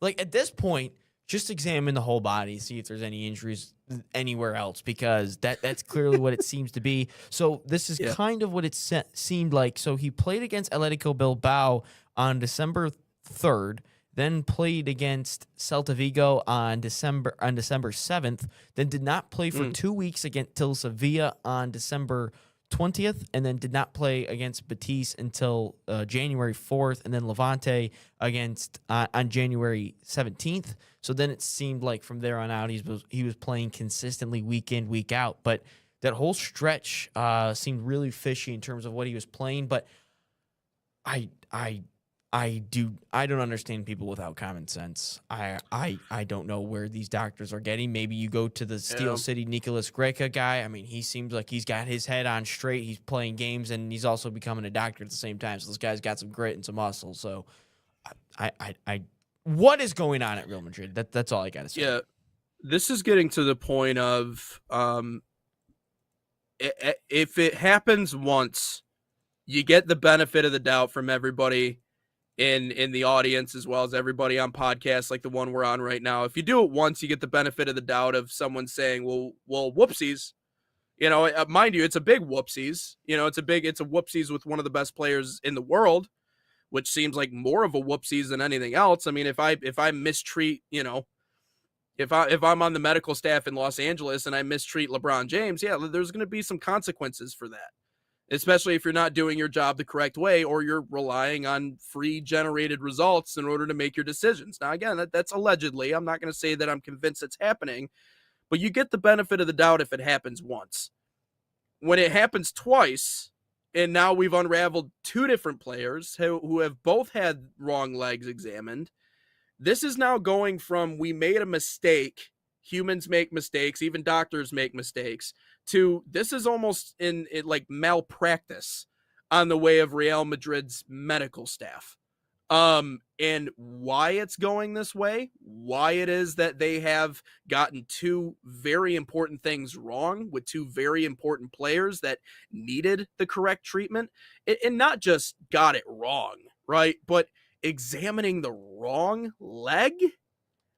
Like, at this point, just examine the whole body, see if there's any injuries anywhere else, because that's clearly what it seems to be. So this is kind of what it seemed like. So he played against Atletico Bilbao on December 3rd, then played against Celta Vigo on December 7th, then did not play for 2 weeks till Sevilla on December 20th, and then did not play against Betis until January 4th, and then Levante against on January 17th. So then it seemed like from there on out he was playing consistently week in, week out. But that whole stretch seemed really fishy in terms of what he was playing. But I don't understand people without common sense. I don't know where these doctors are getting. Maybe you go to the Steel City Nicolas Greca guy. I mean, he seems like he's got his head on straight. He's playing games and he's also becoming a doctor at the same time. So this guy's got some grit and some muscle. So I what is going on at Real Madrid? That's all I got to say.
Yeah, this is getting to the point of if it happens once, you get the benefit of the doubt from everybody in the audience as well as everybody on podcasts like the one we're on right now. If you do it once, you get the benefit of the doubt of someone saying, well, whoopsies. You know, mind you, it's a big whoopsies. You know, it's a whoopsies with one of the best players in the world, which seems like more of a whoopsies than anything else. I mean, if I mistreat, you know, if I'm on the medical staff in Los Angeles and I mistreat LeBron James, yeah, there's going to be some consequences for that. Especially if you're not doing your job the correct way or you're relying on free generated results in order to make your decisions. Now, again, that's allegedly. I'm not going to say that I'm convinced it's happening, but you get the benefit of the doubt if it happens once. When it happens twice, and now we've unraveled two different players who have both had wrong legs examined, this is now going from we made a mistake, humans make mistakes, even doctors make mistakes, to this is almost in like malpractice on the way of Real Madrid's medical staff. And why it's going this way, why it is that they have gotten two very important things wrong with two very important players that needed the correct treatment, and not just got it wrong, right? But examining the wrong leg.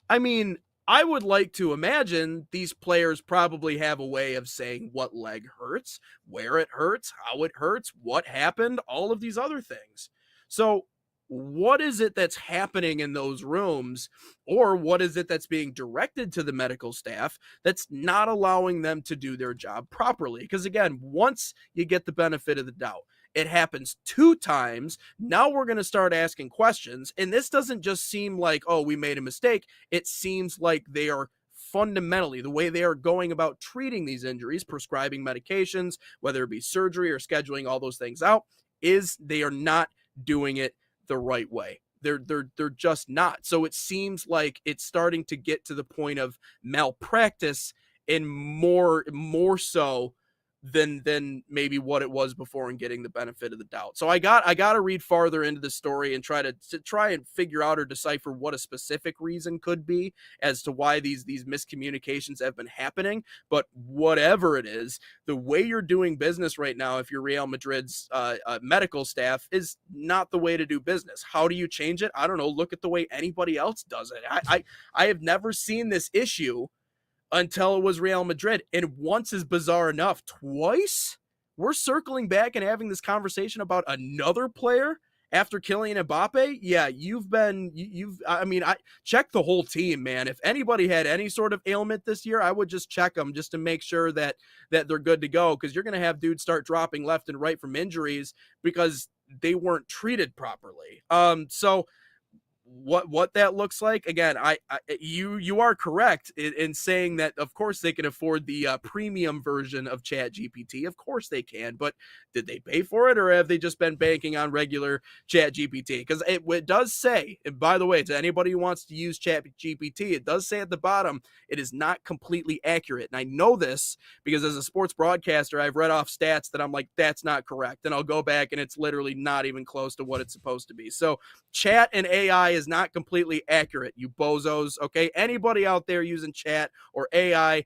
I mean, I would like to imagine these players probably have a way of saying what leg hurts, where it hurts, how it hurts, what happened, all of these other things. So what is it that's happening in those rooms, or what is it that's being directed to the medical staff that's not allowing them to do their job properly? Because again, once you get the benefit of the doubt, it happens two times. Now we're going to start asking questions. And this doesn't just seem like, oh, we made a mistake. It seems like they are fundamentally, the way they are going about treating these injuries, prescribing medications, whether it be surgery or scheduling all those things out, is they are not doing it the right way. They're just not. So it seems like it's starting to get to the point of malpractice, and more so than maybe what it was before, and getting the benefit of the doubt. So I got to read farther into the story and try and figure out or decipher what a specific reason could be as to why these miscommunications have been happening. But whatever it is, the way you're doing business right now, if you're Real Madrid's medical staff, is not the way to do business. How do you change it? I don't know. Look at the way anybody else does it. I have never seen this issue until it was Real Madrid. And once is bizarre enough. Twice? We're circling back and having this conversation about another player after Kylian Mbappe? Yeah, I check the whole team, man. If anybody had any sort of ailment this year, I would just check them just to make sure that they're good to go, because you're going to have dudes start dropping left and right from injuries because they weren't treated properly. So what that looks like, again, you are correct in saying that of course they can afford the premium version of ChatGPT. Of course they can, but did they pay for it, or have they just been banking on regular ChatGPT? Because it does say, and by the way, to anybody who wants to use ChatGPT, it does say at the bottom it is not completely accurate. And I know this because as a sports broadcaster, I've read off stats that I'm like, that's not correct, and I'll go back and it's literally not even close to what it's supposed to be. So chat and AI is not completely accurate, you bozos. Okay, anybody out there using chat or AI,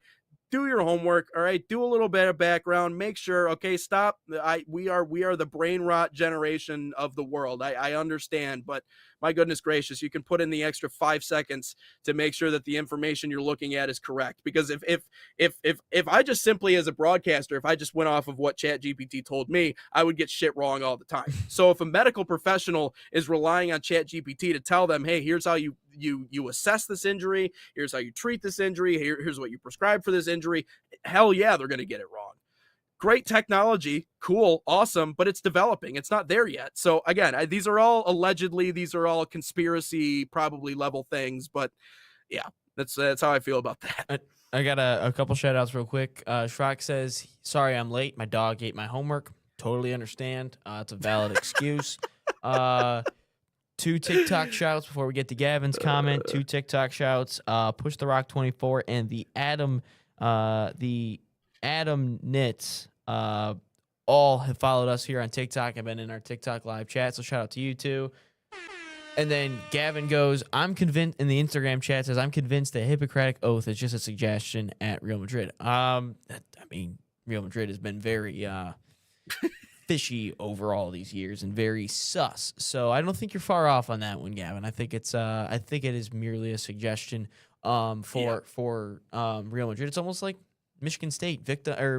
do your homework. All right, do a little bit of background, make sure. Okay, stop. We are the brain rot generation of the world. I understand, but my goodness gracious, you can put in the extra 5 seconds to make sure that the information you're looking at is correct. Because if I just simply, as a broadcaster, if I just went off of what ChatGPT told me, I would get shit wrong all the time. So if a medical professional is relying on ChatGPT to tell them, hey, here's how you assess this injury, here's how you treat this injury, here's what you prescribe for this injury, hell yeah, they're going to get it wrong. great technology, cool, awesome, but it's developing. It's not there yet. So again, these are all allegedly, these are all conspiracy, probably level things, but yeah, that's how I feel about that.
I got a couple shout outs real quick. Shrock says, sorry I'm late. My dog ate my homework. Totally understand. It's a valid excuse. 2 TikTok shouts before we get to Gavin's comment. 2 TikTok shouts. Push the Rock 24 and the Adam Knits all have followed us here on TikTok. I've been in our TikTok live chat, so shout out to you too. And then Gavin goes, I'm convinced, in the Instagram chat says, I'm convinced that Hippocratic Oath is just a suggestion at Real Madrid. I mean, Real Madrid has been very fishy over all these years and very sus. So I don't think you're far off on that one, Gavin. I think it is merely a suggestion for Real Madrid. It's almost like Michigan State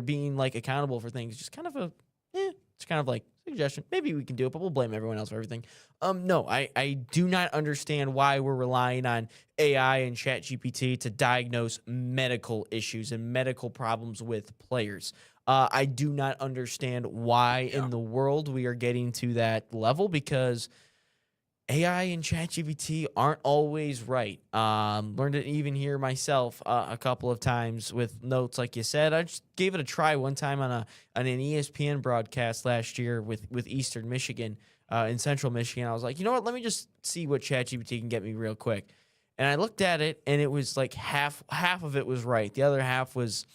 being like accountable for things. Just kind of it's kind of like suggestion. Maybe we can do it, but we'll blame everyone else for everything. No, I do not understand why we're relying on AI and ChatGPT to diagnose medical issues and medical problems with players. I do not understand why in the world we are getting to that level, because AI and ChatGPT aren't always right. Learned it even here myself a couple of times with notes, like you said. I just gave it a try one time on an ESPN broadcast last year with Eastern Michigan in Central Michigan. I was like, you know what? Let me just see what ChatGPT can get me real quick. And I looked at it, and it was like half of it was right. The other half was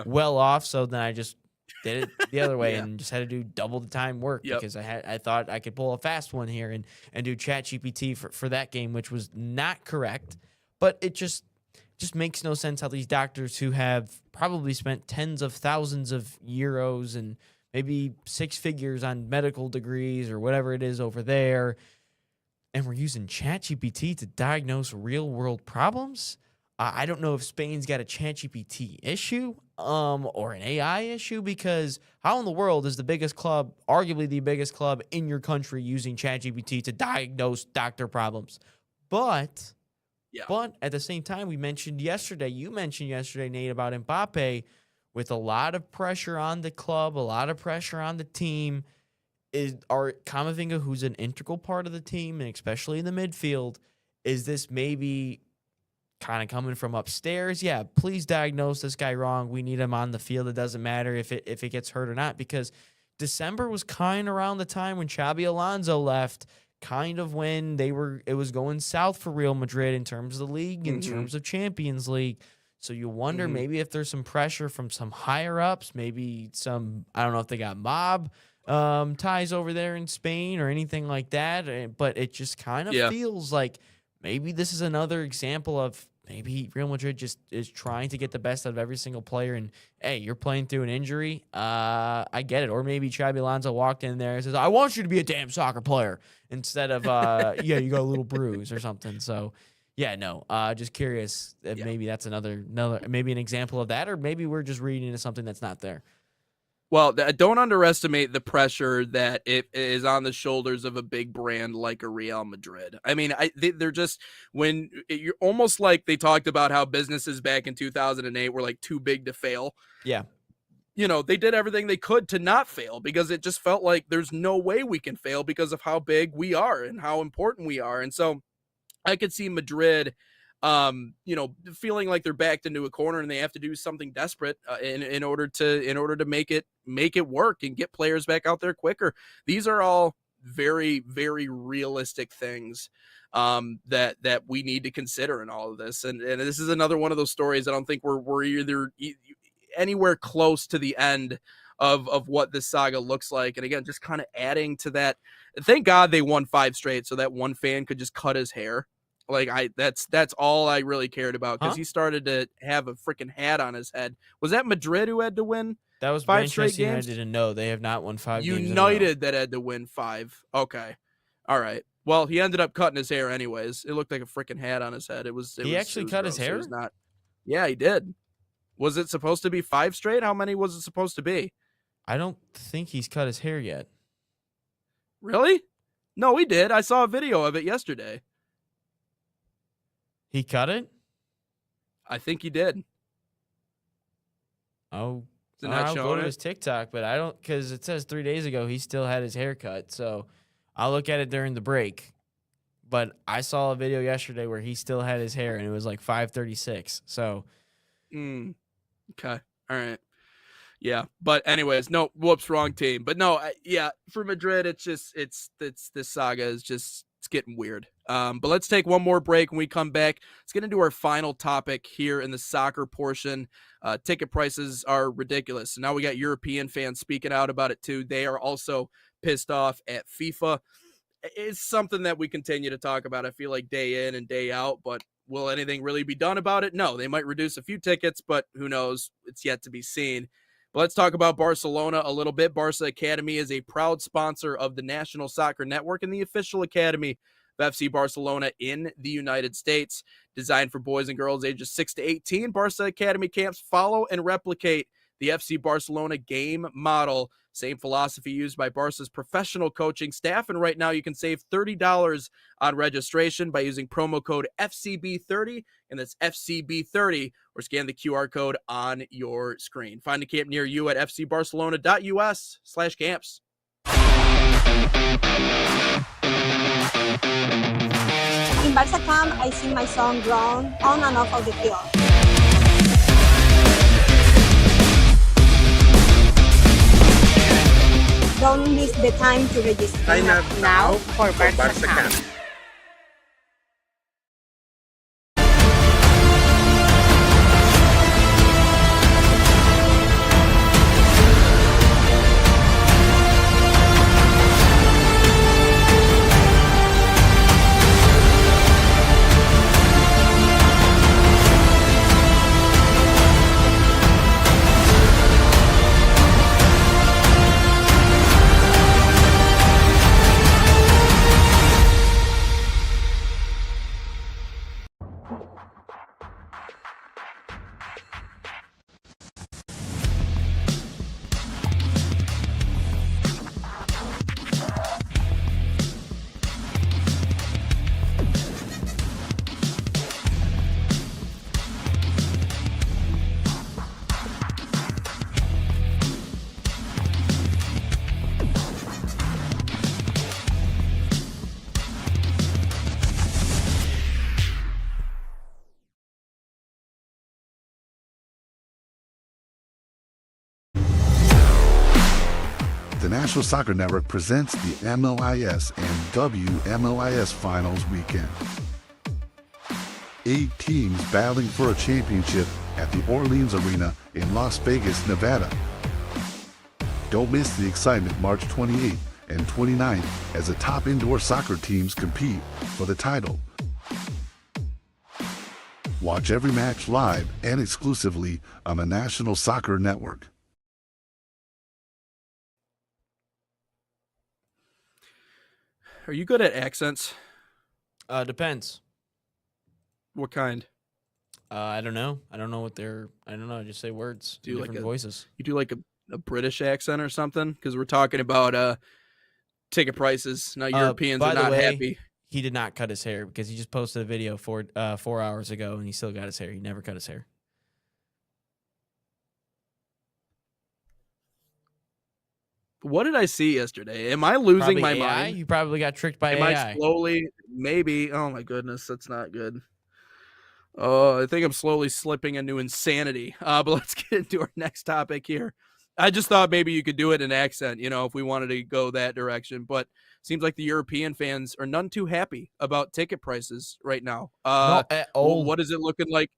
well off. So then I just did it the other way and just had to do double the time work because I thought I could pull a fast one here and do ChatGPT for that game, which was not correct. But it just makes no sense how these doctors who have probably spent tens of thousands of euros and maybe 6 figures on medical degrees or whatever it is over there, and we're using ChatGPT to diagnose real-world problems. I don't know if Spain's got a ChatGPT issue or an AI issue, because how in the world is the biggest club, arguably the biggest club in your country, using ChatGPT to diagnose doctor problems? But at the same time, you mentioned yesterday, Nate, about Mbappe, with a lot of pressure on the club, a lot of pressure on the team. Are Camavinga, who's an integral part of the team, and especially in the midfield, is this maybe kind of coming from upstairs? Yeah, please diagnose this guy wrong. We need him on the field. It doesn't matter if it gets hurt or not, because December was kind of around the time when Xabi Alonso left, kind of when it was going south for Real Madrid in terms of the league, in terms of Champions League. So you wonder maybe if there's some pressure from some higher ups, maybe some, I don't know if they got mob ties over there in Spain or anything like that, but it just kind of feels like maybe this is another example of maybe Real Madrid just is trying to get the best out of every single player, and hey, you're playing through an injury, I get it. Or maybe Xabi Alonso walked in there and says, I want you to be a damn soccer player, instead of you got a little bruise or something. So just curious if maybe that's another maybe an example of that, or maybe we're just reading into something that's not there.
Well, don't underestimate the pressure that it is on the shoulders of a big brand like a Real Madrid. I mean, they're just, when you're almost like they talked about how businesses back in 2008 were like too big to fail.
Yeah.
You know, they did everything they could to not fail, because it just felt like there's no way we can fail because of how big we are and how important we are. And so I could see Madrid, feeling like they're backed into a corner and they have to do something desperate in order to make it work and get players back out there quicker. These are all very, very realistic things that we need to consider in all of this. And this is another one of those stories. I don't think we're either anywhere close to the end of what this saga looks like. And again, just kind of adding to that. Thank God they won 5 straight so that one fan could just cut his hair. Like that's all I really cared about, because he started to have a freaking hat on his head. Was that Madrid who had to win?
That was
5 straight
Manchester
games.
United, and no, they have not won 5 games.
United that had to win 5. Okay, all right. Well, he ended up cutting his hair anyways. It looked like a freaking hat on his head.
He actually cut his hair?
It was not. Yeah, he did. Was it supposed to be 5 straight? How many was it supposed to be?
I don't think he's cut his hair yet.
Really? No, he did. I saw a video of it yesterday.
He cut it?
I think he did.
Oh,
Is it
I'll
not
go
showing
to
it?
his TikTok, but I don't, because it says 3 days ago he still had his haircut. So I'll look at it during the break. But I saw a video yesterday where he still had his hair, and it was like 5:36. So
Okay. All right. Yeah. But anyways, no, whoops, wrong team. But no, yeah, for Madrid, it's just this saga is just it's getting weird. But let's take one more break. When we come back, let's get into our final topic here in the soccer portion. Ticket prices are ridiculous. So now we got European fans speaking out about it too. They are also pissed off at FIFA. It's something that we continue to talk about, I feel like, day in and day out, but will anything really be done about it? No, they might reduce a few tickets, but who knows? It's yet to be seen. But let's talk about Barcelona a little bit. Barca Academy is a proud sponsor of the National Soccer Network and the official academy of FC Barcelona in the United States. Designed for boys and girls ages 6 to 18, Barca Academy camps follow and replicate the FC Barcelona game model. Same philosophy used by Barca's professional coaching staff. And right now you can save $30 on registration by using promo code FCB30, and that's FCB30, or scan the QR code on your screen. Find a camp near you at fcbarcelona.us/camps.
In Barca camp, I sing my song Grown on and off of the field. Don't miss the time to register.
Sign up now for Barca Camp.
The National Soccer Network presents the MLS and WMLIS Finals weekend. 8 teams battling for a championship at the Orleans Arena in Las Vegas, Nevada. Don't miss the excitement March 28th and 29th as the top indoor soccer teams compete for the title. Watch every match live and exclusively on the National Soccer Network.
Are you good at accents?
depends.
What kind?
I don't know. I don't know what they're. I don't know. I just say words.
Do you like
different
a-
voices.
You do like a British accent or something? Because we're talking about ticket prices. Now Europeans
by
are
the
not
way,
happy.
He did not cut his hair because he just posted a video 4 hours ago and he still got his hair. He never cut his hair.
What did I see yesterday? Am I losing
Probably
my
AI?
mind?
You probably got tricked by
Am
AI.
I slowly? Maybe. Oh my goodness, that's not good. Oh, I think I'm slowly slipping into insanity. But let's get into our next topic here. I just thought maybe you could do it in accent, if we wanted to go that direction. But seems like the European fans are none too happy about ticket prices right now.
Not at all.
What is it looking like?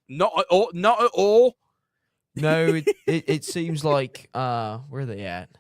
Not at all. Not at all.
No, it seems like where are they at?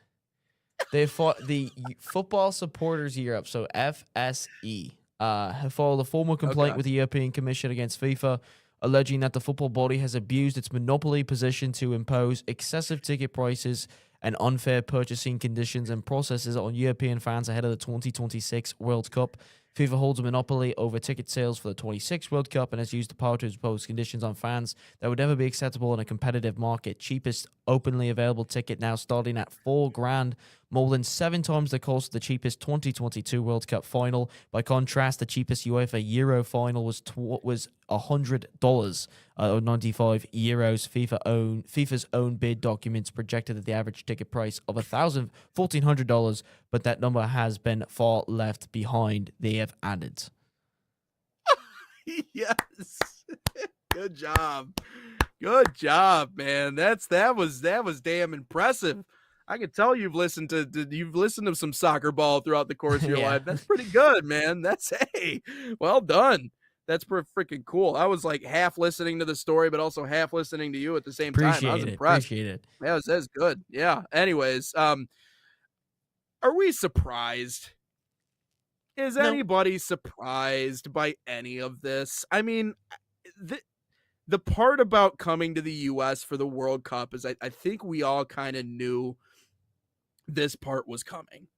They fought the Football Supporters Europe, so FSE, have filed a formal complaint
Okay.
with the European Commission against FIFA, alleging that the football body has abused its monopoly position to impose excessive ticket prices and unfair purchasing conditions and processes on European fans ahead of the 2026 World Cup. FIFA holds a monopoly over ticket sales for the 26 World Cup and has used the power to impose conditions on fans that would never be acceptable in a competitive market. Cheapest openly available ticket now starting at $4,000, more than 7 times the cost of the cheapest 2022 World Cup final. By contrast, the cheapest UEFA Euro final was $100. 95 euros. FIFA's own bid documents projected that the average ticket price of $1,400, but that number has been far left behind. They have added.
Yes. Good job. Good job, man. That was damn impressive. I can tell you've listened to some soccer ball throughout the course of your
Yeah.
life. That's pretty good, man. Hey, well done. That's freaking cool. I was like half listening to the story, but also half listening to you at the same time. I was impressed.
Appreciate it.
That's good. Yeah. Anyways, are we surprised? Is
No.
anybody surprised by any of this? I mean, the part about coming to the U.S. for the World Cup is I think we all kind of knew this part was coming.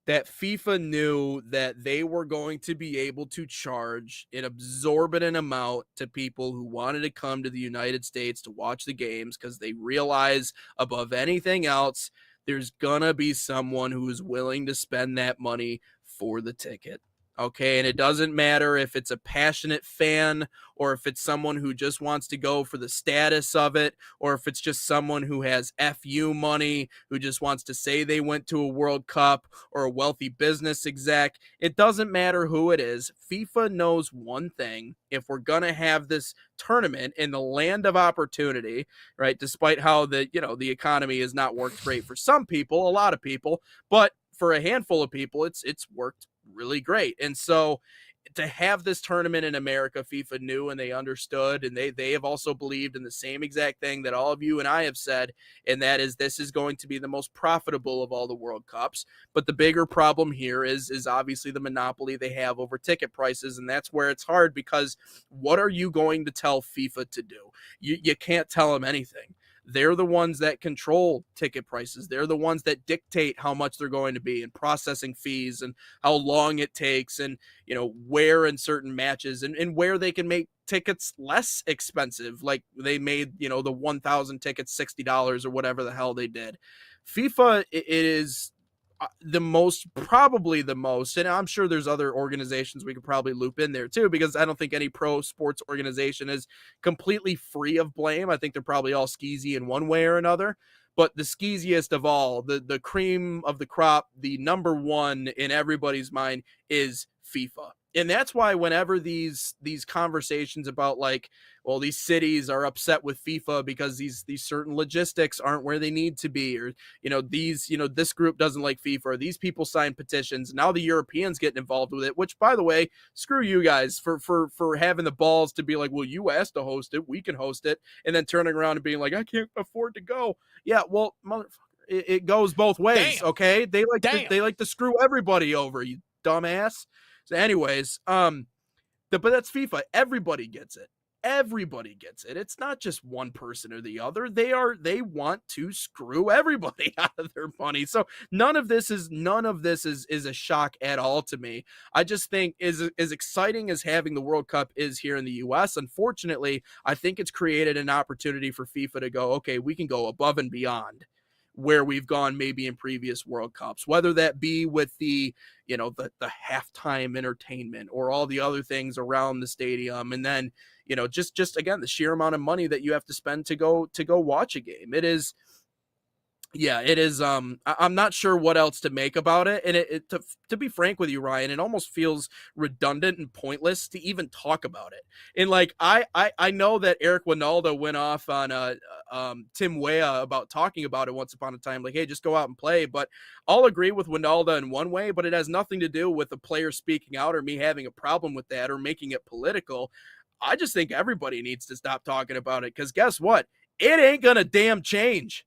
That FIFA knew that they were going to be able to charge an exorbitant amount to people who wanted to come to the United States to watch the games, because they realize above anything else, there's gonna be someone who's willing to spend that money for the ticket. Okay, and it doesn't matter if it's a passionate fan or if it's someone who just wants to go for the status of it, or if it's just someone who has FU money, who just wants to say they went to a World Cup, or a wealthy business exec. It doesn't matter who it is. FIFA knows one thing. If we're going to have this tournament in the land of opportunity, right, despite how the economy has not worked great for some people, a lot of people, but for a handful of people, it's worked really great. And so to have this tournament in America, FIFA knew and they understood, and they have also believed in the same exact thing that all of you and I have said, and that is this is going to be the most profitable of all the World Cups. But the bigger problem here is obviously the monopoly they have over ticket prices, and that's where it's hard, because what are you going to tell FIFA to do? You can't tell them anything. They're the ones that control ticket prices. They're the ones that dictate how much they're going to be, and processing fees, and how long it takes, and where in certain matches, and where they can make tickets less expensive, like they made the 1,000 tickets $60 or whatever the hell they did. FIFA, it is probably the most, and I'm sure there's other organizations we could probably loop in there too, because I don't think any pro sports organization is completely free of blame. I think they're probably all skeezy in one way or another, but the skeeziest of all, the cream of the crop, the number one in everybody's mind is FIFA. And that's why whenever these conversations about these cities are upset with FIFA because these certain logistics aren't where they need to be, or this group doesn't like FIFA, or these people sign petitions, now the Europeans getting involved with it, which, by the way, screw you guys for having the balls to be like, well, you asked to host it, we can host it, and then turning around and being like, I can't afford to go. Yeah, well, motherfucker, it goes both ways.
Damn.
Okay, they like to screw everybody over, you dumbass. So anyways, but that's FIFA. Everybody gets it. Everybody gets it. It's not just one person or the other. They want to screw everybody out of their money. So none of this is a shock at all to me. I just think as exciting as having the World Cup is here in the US, unfortunately, I think it's created an opportunity for FIFA to go, okay, we can go above and beyond where we've gone maybe in previous World Cups, whether that be with the halftime entertainment or all the other things around the stadium. And then, just again, the sheer amount of money that you have to spend to go watch a game. It is, I'm not sure what else to make about it. And to be frank with you, Ryan, it almost feels redundant and pointless to even talk about it. And I know that Eric Winalda went off on Tim Weah about talking about it once upon a time, like, hey, just go out and play. But I'll agree with Winalda in one way, but it has nothing to do with the player speaking out or me having a problem with that or making it political. I just think everybody needs to stop talking about it, because guess what? It ain't gonna damn change.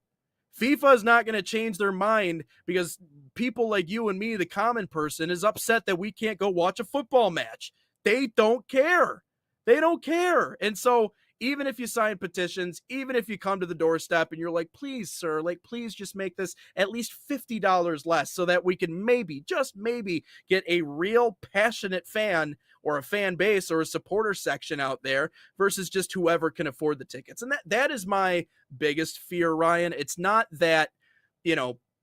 FIFA is not going to change their mind because people like you and me, the common person, is upset that we can't go watch a football match. They don't care. They don't care. And so even if you sign petitions, even if you come to the doorstep and you're like, please, sir, please just make this at least $50 less so that we can maybe, just maybe, get a real passionate fan or a fan base or a supporter section out there versus just whoever can afford the tickets. And that is my biggest fear, Ryan. It's not that,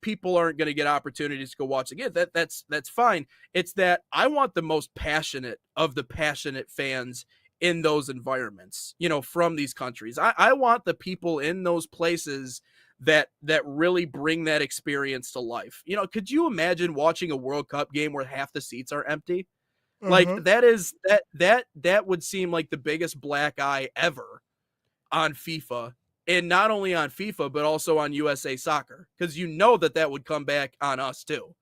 people aren't going to get opportunities to go watch again. That's fine. It's that I want the most passionate of the passionate fans in those environments, from these countries. I want the people in those places that really bring that experience to life. Could you imagine watching a World Cup game where half the seats are empty? Like that would seem like the biggest black eye ever on FIFA, and not only on FIFA but also on USA Soccer, because that would come back on us too.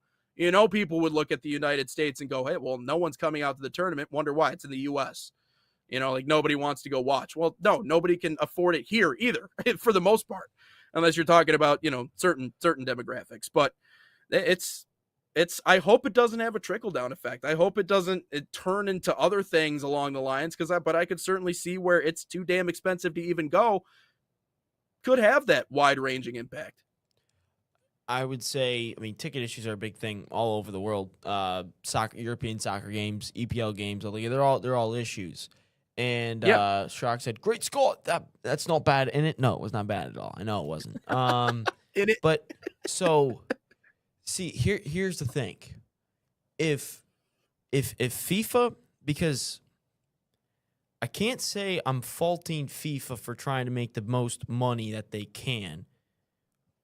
People would look at the United States and go, hey, well, no one's coming out to the tournament. Wonder why? It's in the US. Like nobody wants to go watch. Well, no, nobody can afford it here either, for the most part, unless you're talking about, certain demographics. But I hope it doesn't have a trickle down effect. I hope it doesn't turn into other things along the lines, but I could certainly see where it's too damn expensive to even go could have that wide ranging impact.
I would say, ticket issues are a big thing all over the world. European soccer games, EPL games, they're all issues. And Schrock said, "Great score. That's not bad in it." No, it was not bad at all. I know it wasn't. But so, see, here's the thing. If FIFA, because I can't say I'm faulting FIFA for trying to make the most money that they can.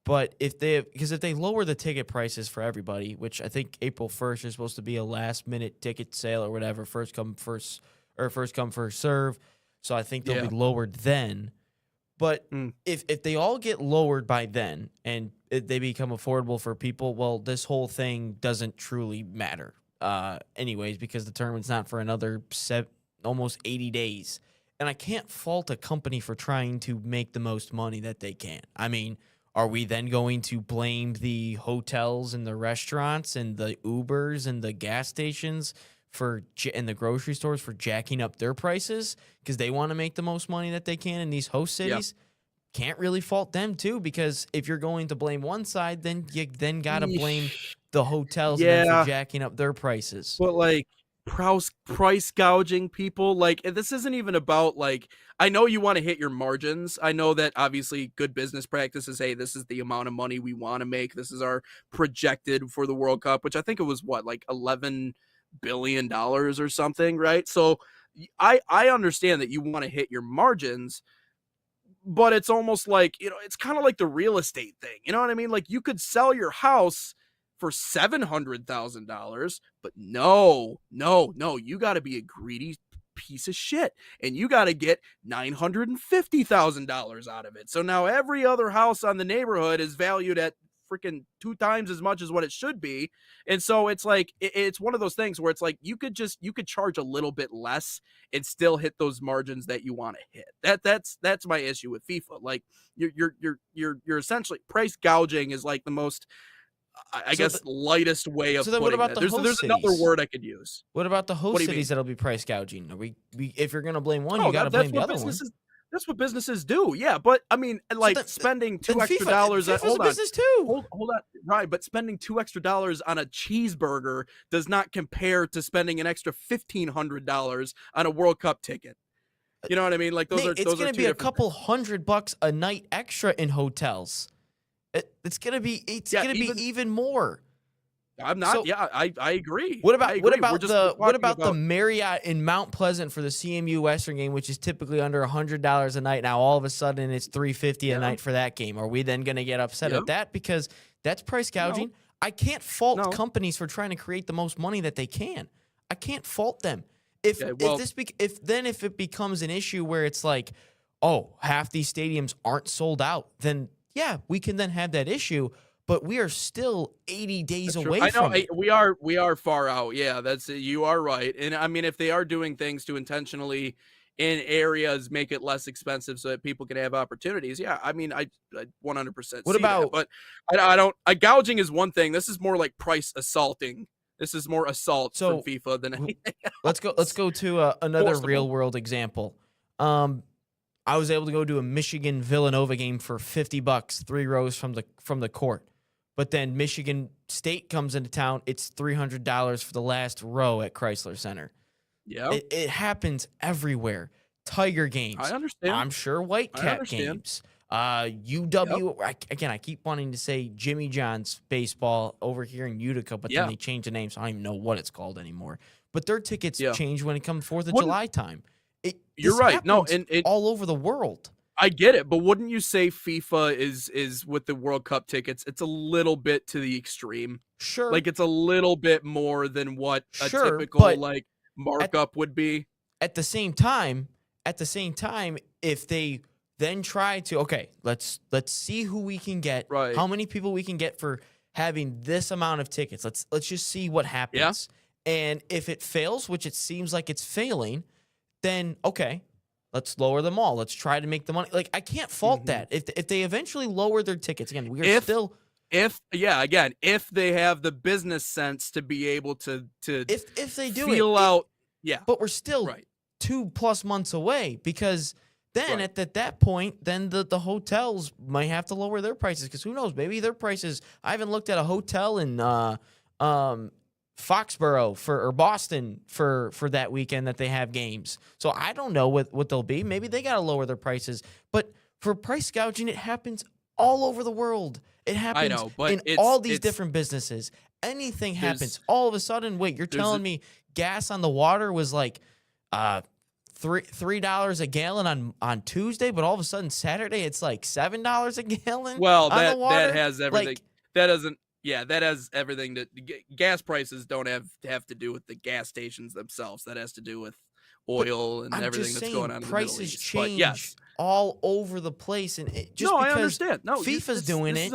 But if they lower the ticket prices for everybody, which I think April 1st is supposed to be a last minute ticket sale or whatever, first come first serve. So I think they'll be lowered then. But if they all get lowered by then and they become affordable for people, well, this whole thing doesn't truly matter anyways, because the tournament's not for another almost 80 days. And I can't fault a company for trying to make the most money that they can. Are we then going to blame the hotels and the restaurants and the Ubers and the gas stations and the grocery stores for jacking up their prices because they want to make the most money that they can in these host cities? Yep. Can't really fault them too, because if you're going to blame one side, then you got to blame the hotels for jacking up their prices.
But price gouging people, this isn't even about I know you want to hit your margins. I know that obviously good business practices, hey, this is the amount of money we want to make, this is our projected for the World Cup, which I think it was $11 billion or something, right? So I understand that you want to hit your margins, but it's almost it's kind of like the real estate thing, you know what I mean? You could sell your house for $700,000, but no, you got to be a greedy piece of shit, and you got to get $950,000 out of it. So now every other house on the neighborhood is valued at freaking 2 times as much as what it should be, and so it's it's one of those things where it's you could charge a little bit less and still hit those margins that you want to hit. That's my issue with FIFA. You're essentially, price gouging is the most, I guess, lightest way of putting it. There's another word I could use.
What about the host cities that'll be price gouging? Are we if you're going to blame one, you got to blame the other one.
That's what businesses do. Yeah, but spending $2 extra dollars.
Hold on, business too.
Hold on, right? But spending $2 extra on a cheeseburger does not compare to spending an extra $1,500 on a World Cup ticket. You know what I mean?
It's going to be a couple $100 a night extra in hotels. It's gonna be even more.
I'm not. So, I agree.
What about the Marriott in Mount Pleasant for the CMU Western game, which is typically under $100 a night? Now all of a sudden it's $350 a night for that game. Are we then gonna get upset at that because that's price gouging? No. I can't fault companies for trying to create the most money that they can. I can't fault them. If it becomes an issue where it's half these stadiums aren't sold out, then yeah, we can then have that issue, but we are still 80 days away from it.
We are far out. Yeah, you are right. And if they are doing things to intentionally in areas make it less expensive so that people can have opportunities, yeah, I 100%
What about
that. But I don't. Gouging is one thing. This is more like price assaulting. This is more assault from FIFA than anything else.
Let's go to another real world example. I was able to go to a Michigan Villanova game for $50, 3 rows from the court. But then Michigan State comes into town, it's $300 for the last row at Chrysler Center.
Yeah,
it happens everywhere. Tiger games,
I understand.
I'm sure Whitecap games. UW. Yep. I keep wanting to say Jimmy John's baseball over here in Utica, but then they changed the name, so I don't even know what it's called anymore. But their tickets change when it comes 4th of July time.
You're
this
right. No,
happens
and
all over the world.
I get it, but wouldn't you say FIFA is with the World Cup tickets? It's a little bit to the extreme.
Sure,
Like it's a little bit more than what a
Sure,
typical
but
like markup would be.
at the same time, if they then try to, okay, let's see who we can get,
Right.
how many people we can get for having this amount of tickets. Let's just see what happens. And if it fails, which it seems like it's failing, then okay, let's lower them all. Let's try to make the money. Like I can't fault that. If they eventually lower their tickets, again, we are still
If they have the business sense to be able to
if they do
feel
it,
out, yeah,
but we're still
right.
2+ months away because then
Right.
at that point, then the hotels might have to lower their prices because who knows? Maybe their prices. I haven't looked at a hotel in Foxborough or Boston for that weekend that they have games. So I don't know what they'll be. Maybe they got to lower their prices. But for price gouging, it happens all over the world. It happens
know, but
in all these different businesses. Anything happens. All of a sudden, wait, you're telling me gas on the water was like $3 a gallon on Tuesday, but all of a sudden Saturday it's like $7 a gallon.
Well,
on the water?
that has everything.
Like,
That doesn't. Yeah, that has everything to gas prices don't have to do with the gas stations themselves. That has to do with oil and
I'm
everything
just
that's
saying,
going on in the Middle
prices
East. But
change
yes,
all over the place, and just
no,
because
I understand. No,
FIFA's doing
this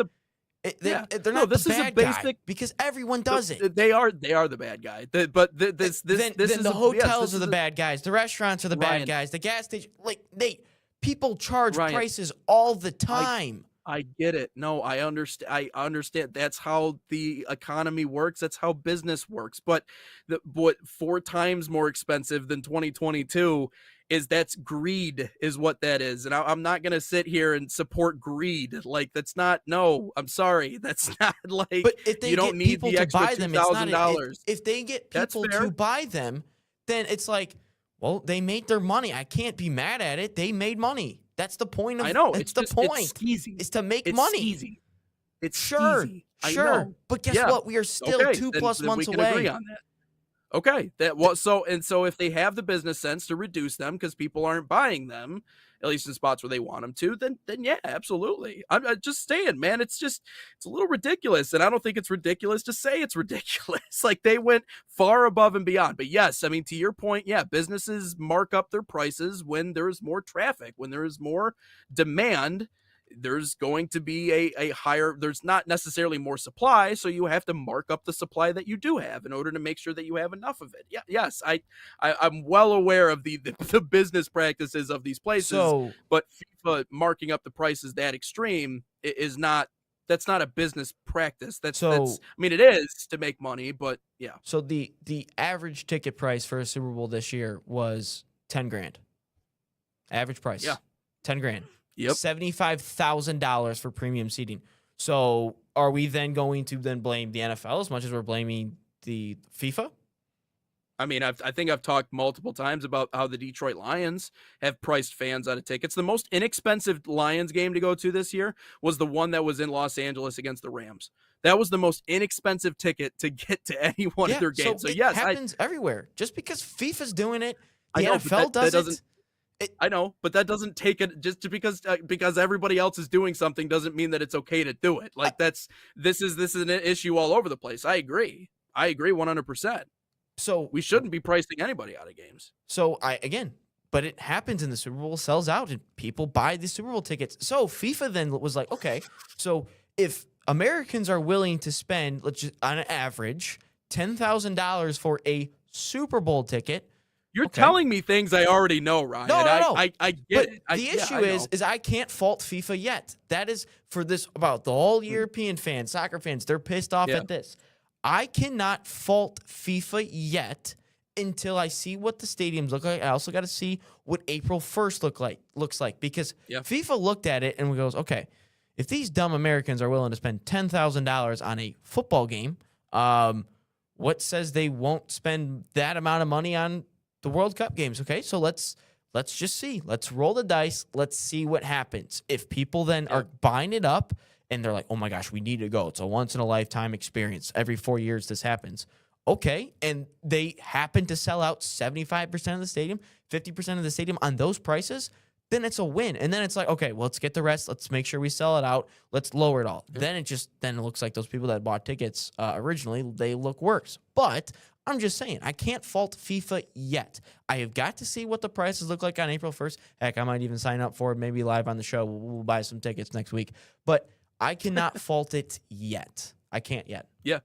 it.
yeah.
They're
No,
not
this
the
is a
bad guy
basic-
because everyone does it.
They are the bad guy. This
then
is
the hotels are the
bad.
bad guys. The restaurants are the bad
Ryan.
guys. The gas station, like people charge
Ryan,
prices all the time.
I get it. No, I understand. I understand. That's how the economy works. That's how business works. But what 4 times more expensive than 2022 is that's greed, is what that is. And I'm not gonna sit here and support greed. Like that's not. No, I'm sorry. That's not like.
But if they
you don't
get
need
people
the
to
extra
buy them, it's not.
$2,000.
If they get
That's
people
fair.
to buy them, then it's like, well, they made their money. I can't be mad at it. They made money. That's the point of.
I know.
That's
It's
the
just,
point.
It's skeezy.
Is to make
It's
money.
skeezy. It's
Sure,
skeezy. I
sure.
know.
But guess
Yeah.
what? We are still
Okay,
2+
then
months
we can
away.
agree on that. Okay, that was so if they have the business sense to reduce them because people aren't buying them, at least in spots where they want them to, then yeah, absolutely. I'm just saying, man, it's a little ridiculous, and I don't think it's ridiculous to say it's ridiculous. Like they went far above and beyond. But yes, I mean to your point, yeah, businesses mark up their prices when there's more traffic, when there is more demand. There's going to be a higher, there's not necessarily more supply, so you have to mark up the supply that you do have in order to make sure that you have enough of it. Yeah, yes, I'm well aware of the business practices of these places,
So
but FIFA marking up the prices that extreme is not, that's not a business practice. That's I mean it is to make money, but yeah.
So the average ticket price for a Super Bowl this year was $10,000. Average price.
Yeah.
$10,000.
Yep.
$75,000 for premium seating. So are we then going to then blame the NFL as much as we're blaming the FIFA?
I mean, I think I've talked multiple times about how the Detroit Lions have priced fans out of tickets. The most inexpensive Lions game to go to this year was the one that was in Los Angeles against the Rams. That was the most inexpensive ticket to get to any one of their games. So
it
yes,
happens everywhere. Just because FIFA's doing it,
I
the
know, but
NFL
that doesn't-
does it.
I know, but that doesn't take it just because everybody else is doing something doesn't mean that it's okay to do it. Like this is an issue all over the place. I agree 100%.
So
We shouldn't be pricing anybody out of games.
So but it happens in the Super Bowl, sells out, and people buy the Super Bowl tickets. So FIFA then was like, okay, so if Americans are willing to spend, let's just on an average, $10,000 for a Super Bowl ticket.
You're
Okay.
telling me things I already know, Ryan.
No.
I get
But
it.
the issue is I can't fault FIFA yet. That is for this about the whole European fans, soccer fans. They're pissed off
Yeah.
at this. I cannot fault FIFA yet until I see what the stadiums look like. I also got to see what April 1st looks like because
Yeah.
FIFA looked at it and goes, okay, if these dumb Americans are willing to spend $10,000 on a football game, what says they won't spend that amount of money on the World Cup games? Okay, so let's just see. Let's roll the dice. Let's see what happens. If people then are buying it up and they're like, oh my gosh, we need to go. It's a once in a lifetime experience. Every 4 years this happens. Okay, and they happen to sell out 75% of the stadium, 50% of the stadium on those prices, then it's a win. And then it's like, okay, well, let's get the rest. Let's make sure we sell it out. Let's lower it all. Then it looks like those people that bought tickets originally, they look worse. But I'm just saying, I can't fault FIFA yet. I have got to see what the prices look like on April 1st. Heck, I might even sign up for it, maybe live on the show. We'll buy some tickets next week. But I cannot fault it yet. I can't yet.
Yeah.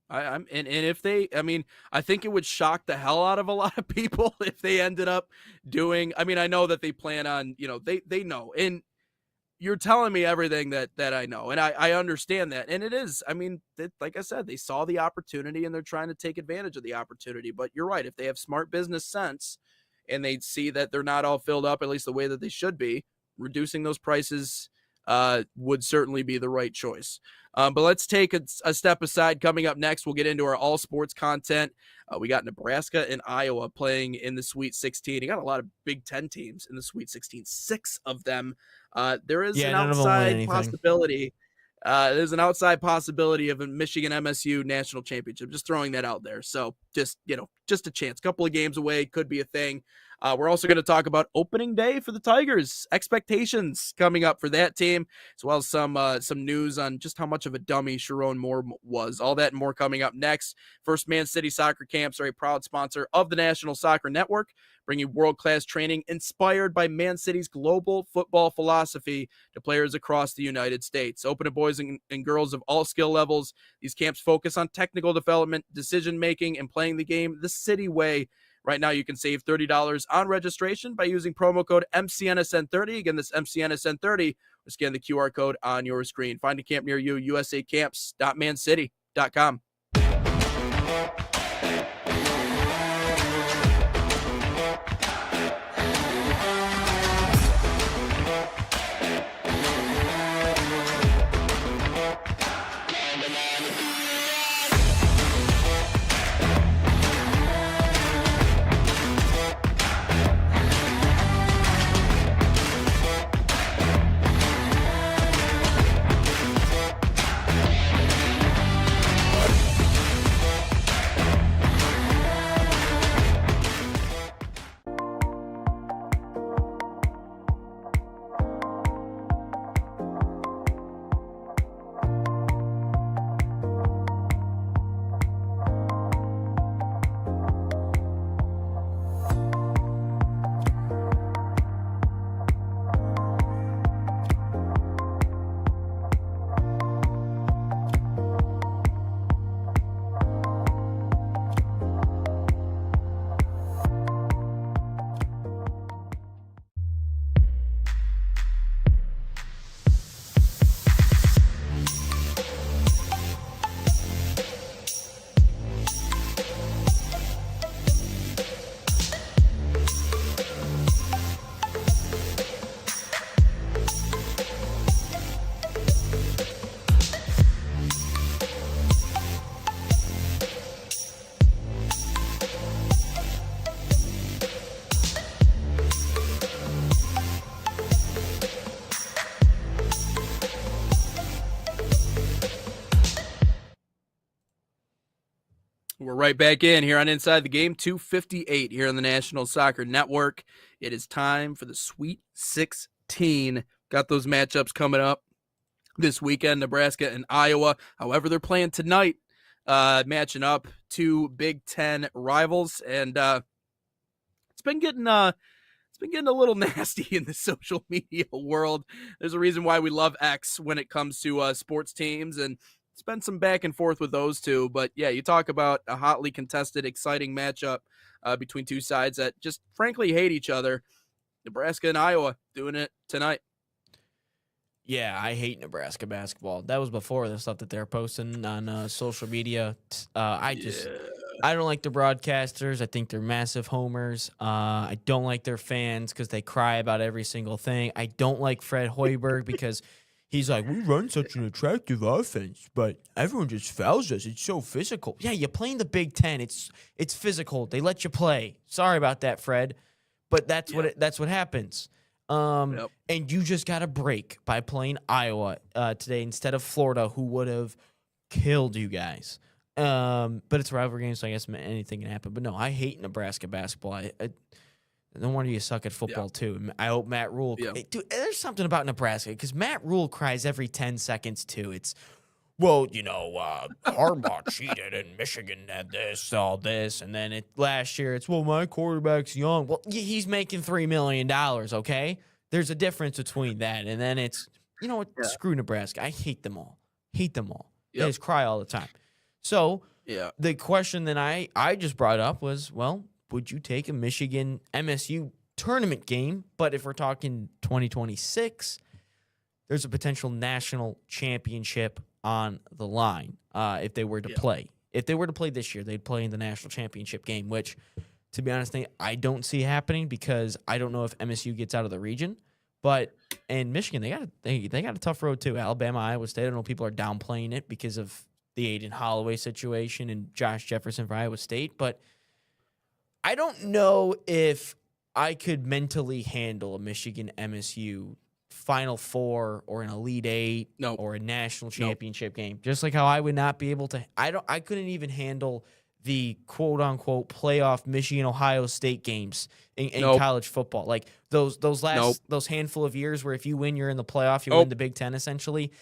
And if they, I mean, I think it would shock the hell out of a lot of people if they ended up doing, I mean, I know that they plan on, they know, and you're telling me everything that I know. And I understand that. And it is, I mean, like I said, they saw the opportunity and they're trying to take advantage of the opportunity, but you're right. If they have smart business sense and they see that they're not all filled up, at least the way that they should be, reducing those prices would certainly be the right choice. But let's take a step aside. Coming up next, we'll get into our all sports content. We got Nebraska and Iowa playing in the Sweet 16. You got a lot of Big Ten teams in the Sweet 16, 6 of them. There is an outside possibility. There's an outside possibility of a Michigan MSU national championship. Just throwing that out there. So just a chance. Couple of games away, could be a thing. We're also going to talk about opening day for the Tigers, expectations coming up for that team, as well as some news on just how much of a dummy Sharon Moore was. All that and more coming up next. First Man City Soccer Camps are a proud sponsor of the National Soccer Network, bringing world-class training inspired by Man City's global football philosophy to players across the United States. Open to boys and girls of all skill levels. These camps focus on technical development, decision-making, and playing the game the City way. Right now, you can save $30 on registration by using promo code MCNSN30. Again, this MCNSN30, or scan the QR code on your screen. Find a camp near you, usacamps.mancity.com. We're right back in here on Inside the Game, 2:58 here on the National Soccer Network. It is time for the Sweet 16. Got those matchups coming up this weekend, Nebraska and Iowa. However, they're playing tonight, matching up two Big Ten rivals, and it's been getting a little nasty in the social media world. There's a reason why we love X when it comes to sports teams, and it's been some back and forth with those two. But yeah, you talk about a hotly contested, exciting matchup between two sides that just frankly hate each other. Nebraska and Iowa doing it tonight.
Yeah, I hate Nebraska basketball. That was before the stuff that they're posting on social media. I don't like the broadcasters. I think they're massive homers. I don't like their fans because they cry about every single thing. I don't like Fred Hoiberg because he's like, we run such an attractive offense, but everyone just fouls us. It's so physical. Yeah, you're playing the Big Ten. It's physical. They let you play. Sorry about that, Fred, but that's what happens. And you just got a break by playing Iowa today instead of Florida, who would have killed you guys. But it's a rivalry game, so I guess anything can happen. But no, I hate Nebraska basketball. I no wonder you suck at football too. I hope Matt Rule. Dude, there's something about Nebraska because Matt Rule cries every 10 seconds too. It's Harbaugh cheated and Michigan had all this, and then last year it's my quarterback's young. Well, he's making $3 million. Okay, there's a difference between that, and then it's screw Nebraska. I hate them all. Hate them all. They just cry all the time. So the question that I just brought up was, would you take a Michigan MSU tournament game? But if we're talking 2026, there's a potential national championship on the line if they were to play. If they were to play this year, they'd play in the national championship game, which, to be honest, I don't see happening because I don't know if MSU gets out of the region. But in Michigan, they got a tough road too. Alabama, Iowa State. I don't know if people are downplaying it because of the Aiden Holloway situation and Josh Jefferson for Iowa State, but I don't know if I could mentally handle a Michigan MSU Final Four or an Elite Eight or a national championship game. Just like how I would not be able to. I couldn't even handle the quote unquote playoff Michigan Ohio State games in college football. Like those handful of years where if you win, you're in the playoff. You win the Big Ten essentially.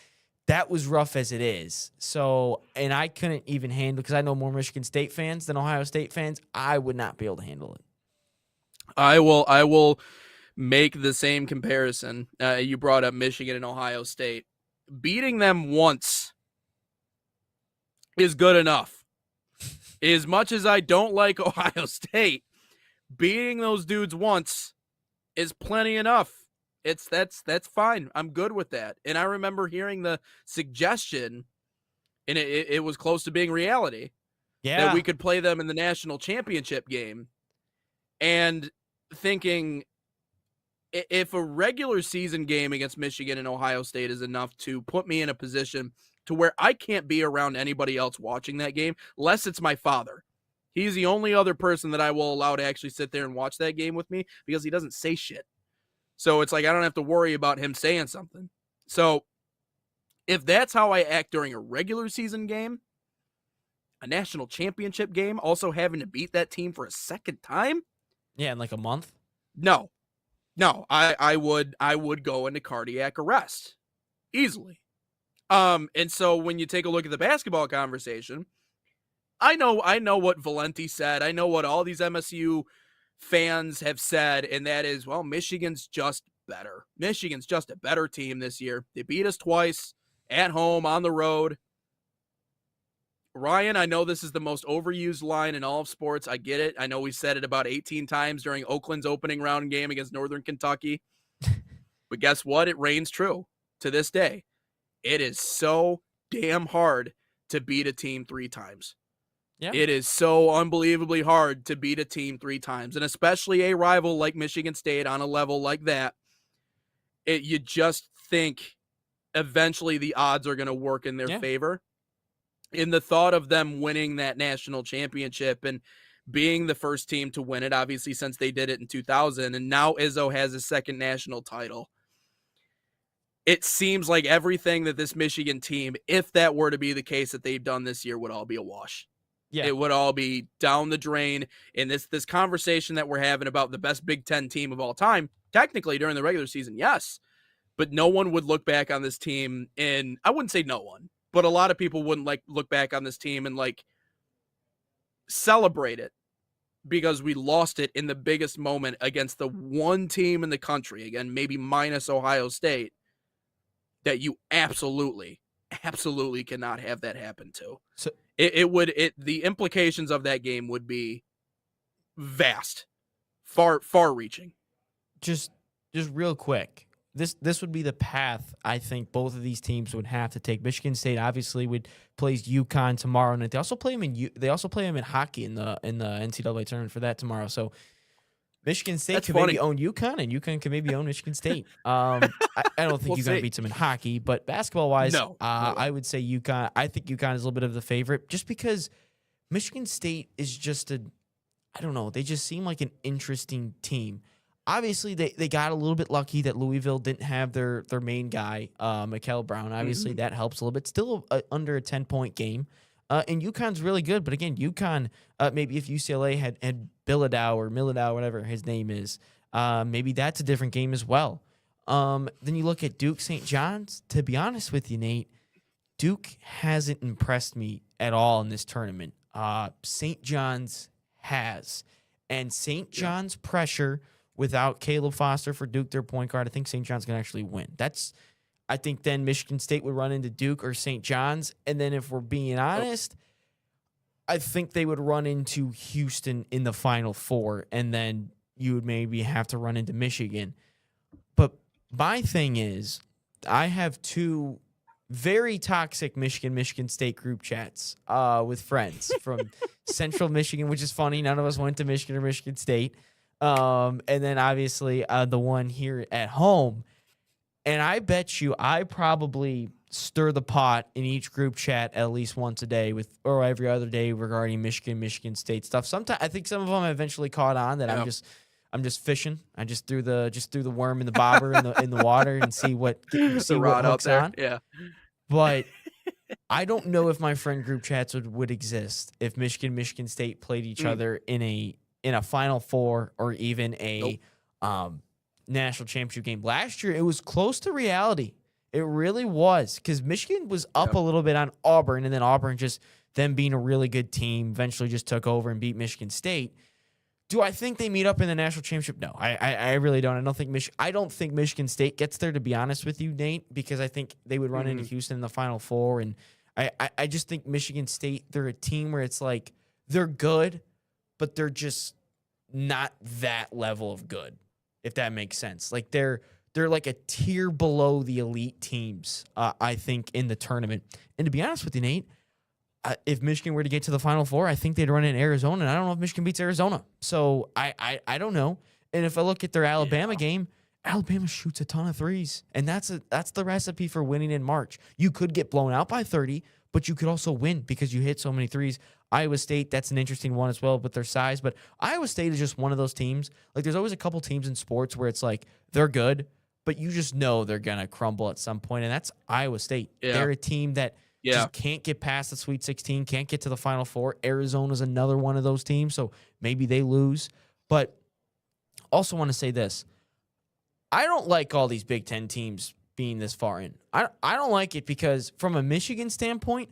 That was rough as it is. So, and I couldn't even handle, because I know more Michigan State fans than Ohio State fans. I would not be able to handle it.
I will make the same comparison. You brought up Michigan and Ohio State. Beating them once is good enough. As much as I don't like Ohio State, beating those dudes once is plenty enough. That's fine. I'm good with that. And I remember hearing the suggestion, and it was close to being reality, that we could play them in the national championship game. And thinking, if a regular season game against Michigan and Ohio State is enough to put me in a position to where I can't be around anybody else watching that game, unless it's my father. He's the only other person that I will allow to actually sit there and watch that game with me because he doesn't say shit. So it's like I don't have to worry about him saying something. So if that's how I act during a regular season game, a national championship game, also having to beat that team for a second time?
Yeah, in like a month?
No, I would go into cardiac arrest easily. And so when you take a look at the basketball conversation, I know what Valenti said. I know what all these MSU fans have said, and that is, Michigan's just better. Michigan's just a better team this year. They beat us twice at home, on the road. Ryan, I know this is the most overused line in all of sports. I get it. I know we said it about 18 times during Oakland's opening round game against Northern Kentucky. But guess what? It reigns true to this day. It is so damn hard to beat a team 3 times. Yeah. It is so unbelievably hard to beat a team 3 times, and especially a rival like Michigan State on a level like that. You just think eventually the odds are going to work in their favor. In the thought of them winning that national championship and being the first team to win it, obviously since they did it in 2000, and now Izzo has his second national title. It seems like everything that this Michigan team, if that were to be the case that they've done this year, would all be a wash. Yeah. It would all be down the drain. And this conversation that we're having about the best Big Ten team of all time, technically during the regular season, yes. But no one would look back on this team, and I wouldn't say no one, but a lot of people wouldn't look back on this team and celebrate it because we lost it in the biggest moment against the one team in the country, again, maybe minus Ohio State, that you absolutely cannot have that happen to. So the implications of that game would be vast, far reaching.
Just real quick. This would be the path I think both of these teams would have to take. Michigan State obviously plays UConn tomorrow night. They also play them in hockey in the NCAA tournament for that tomorrow. So Michigan State could maybe own UConn, and UConn could maybe own Michigan State. I don't think UConn beats them in hockey, but basketball-wise, no. I would say UConn. I think UConn is a little bit of the favorite just because Michigan State is just I don't know, they just seem like an interesting team. Obviously, they got a little bit lucky that Louisville didn't have their main guy, Mikel Brown. Obviously, that helps a little bit. Still under a 10-point game. And UConn's really good, but again, UConn, maybe if UCLA had Bilodeau or Millodeau, whatever his name is, maybe that's a different game as well. Then you look at Duke St. John's. To be honest with you, Nate, Duke hasn't impressed me at all in this tournament. St. John's has. And St. John's pressure without Caleb Foster for Duke, their point guard, I think St. John's going to actually win. I think then Michigan State would run into Duke or St. John's. And then if we're being honest, I think they would run into Houston in the Final Four. And then you would maybe have to run into Michigan. But my thing is, I have two very toxic Michigan State group chats with friends from Central Michigan, which is funny. None of us went to Michigan or Michigan State. And then obviously the one here at home. And I bet you I probably stir the pot in each group chat at least once a day or every other day regarding Michigan State stuff. Sometimes I think some of them eventually caught on that I'm just fishing. I just threw the worm in the bobber in the water and see what hooks on.
Yeah.
But I don't know if my friend group chats would exist if Michigan State played each other in a Final Four or even a national championship game. Last year, it was close to reality. It really was, because Michigan was up a little bit on Auburn, and then Auburn just them being a really good team eventually just took over and beat Michigan State. Do I think they meet up in the national championship? No, I really don't. I don't think Michigan State gets there, to be honest with you, Nate, because I think they would run into Houston in the Final Four, and I just think Michigan State, they're a team where it's like they're good, but they're just not that level of good, if that makes sense. Like they're like a tier below the elite teams, I think, in the tournament. And to be honest with you, Nate, if Michigan were to get to the Final Four, I think they'd run in Arizona, and I don't know if Michigan beats Arizona. So I don't know. And if I look at their Alabama game, Alabama shoots a ton of threes, and that's the recipe for winning in March. You could get blown out by 30, but you could also win because you hit so many threes. Iowa State, that's an interesting one as well with their size, but Iowa State is just one of those teams. Like, there's always a couple teams in sports where it's like they're good, but you just know they're going to crumble at some point, and that's Iowa State. Yeah. They're a team that just can't get past the Sweet 16, can't get to the Final Four. Arizona's another one of those teams, so maybe they lose. But also want to say this. I don't like all these Big Ten teams being this far in. I don't like it because from a Michigan standpoint,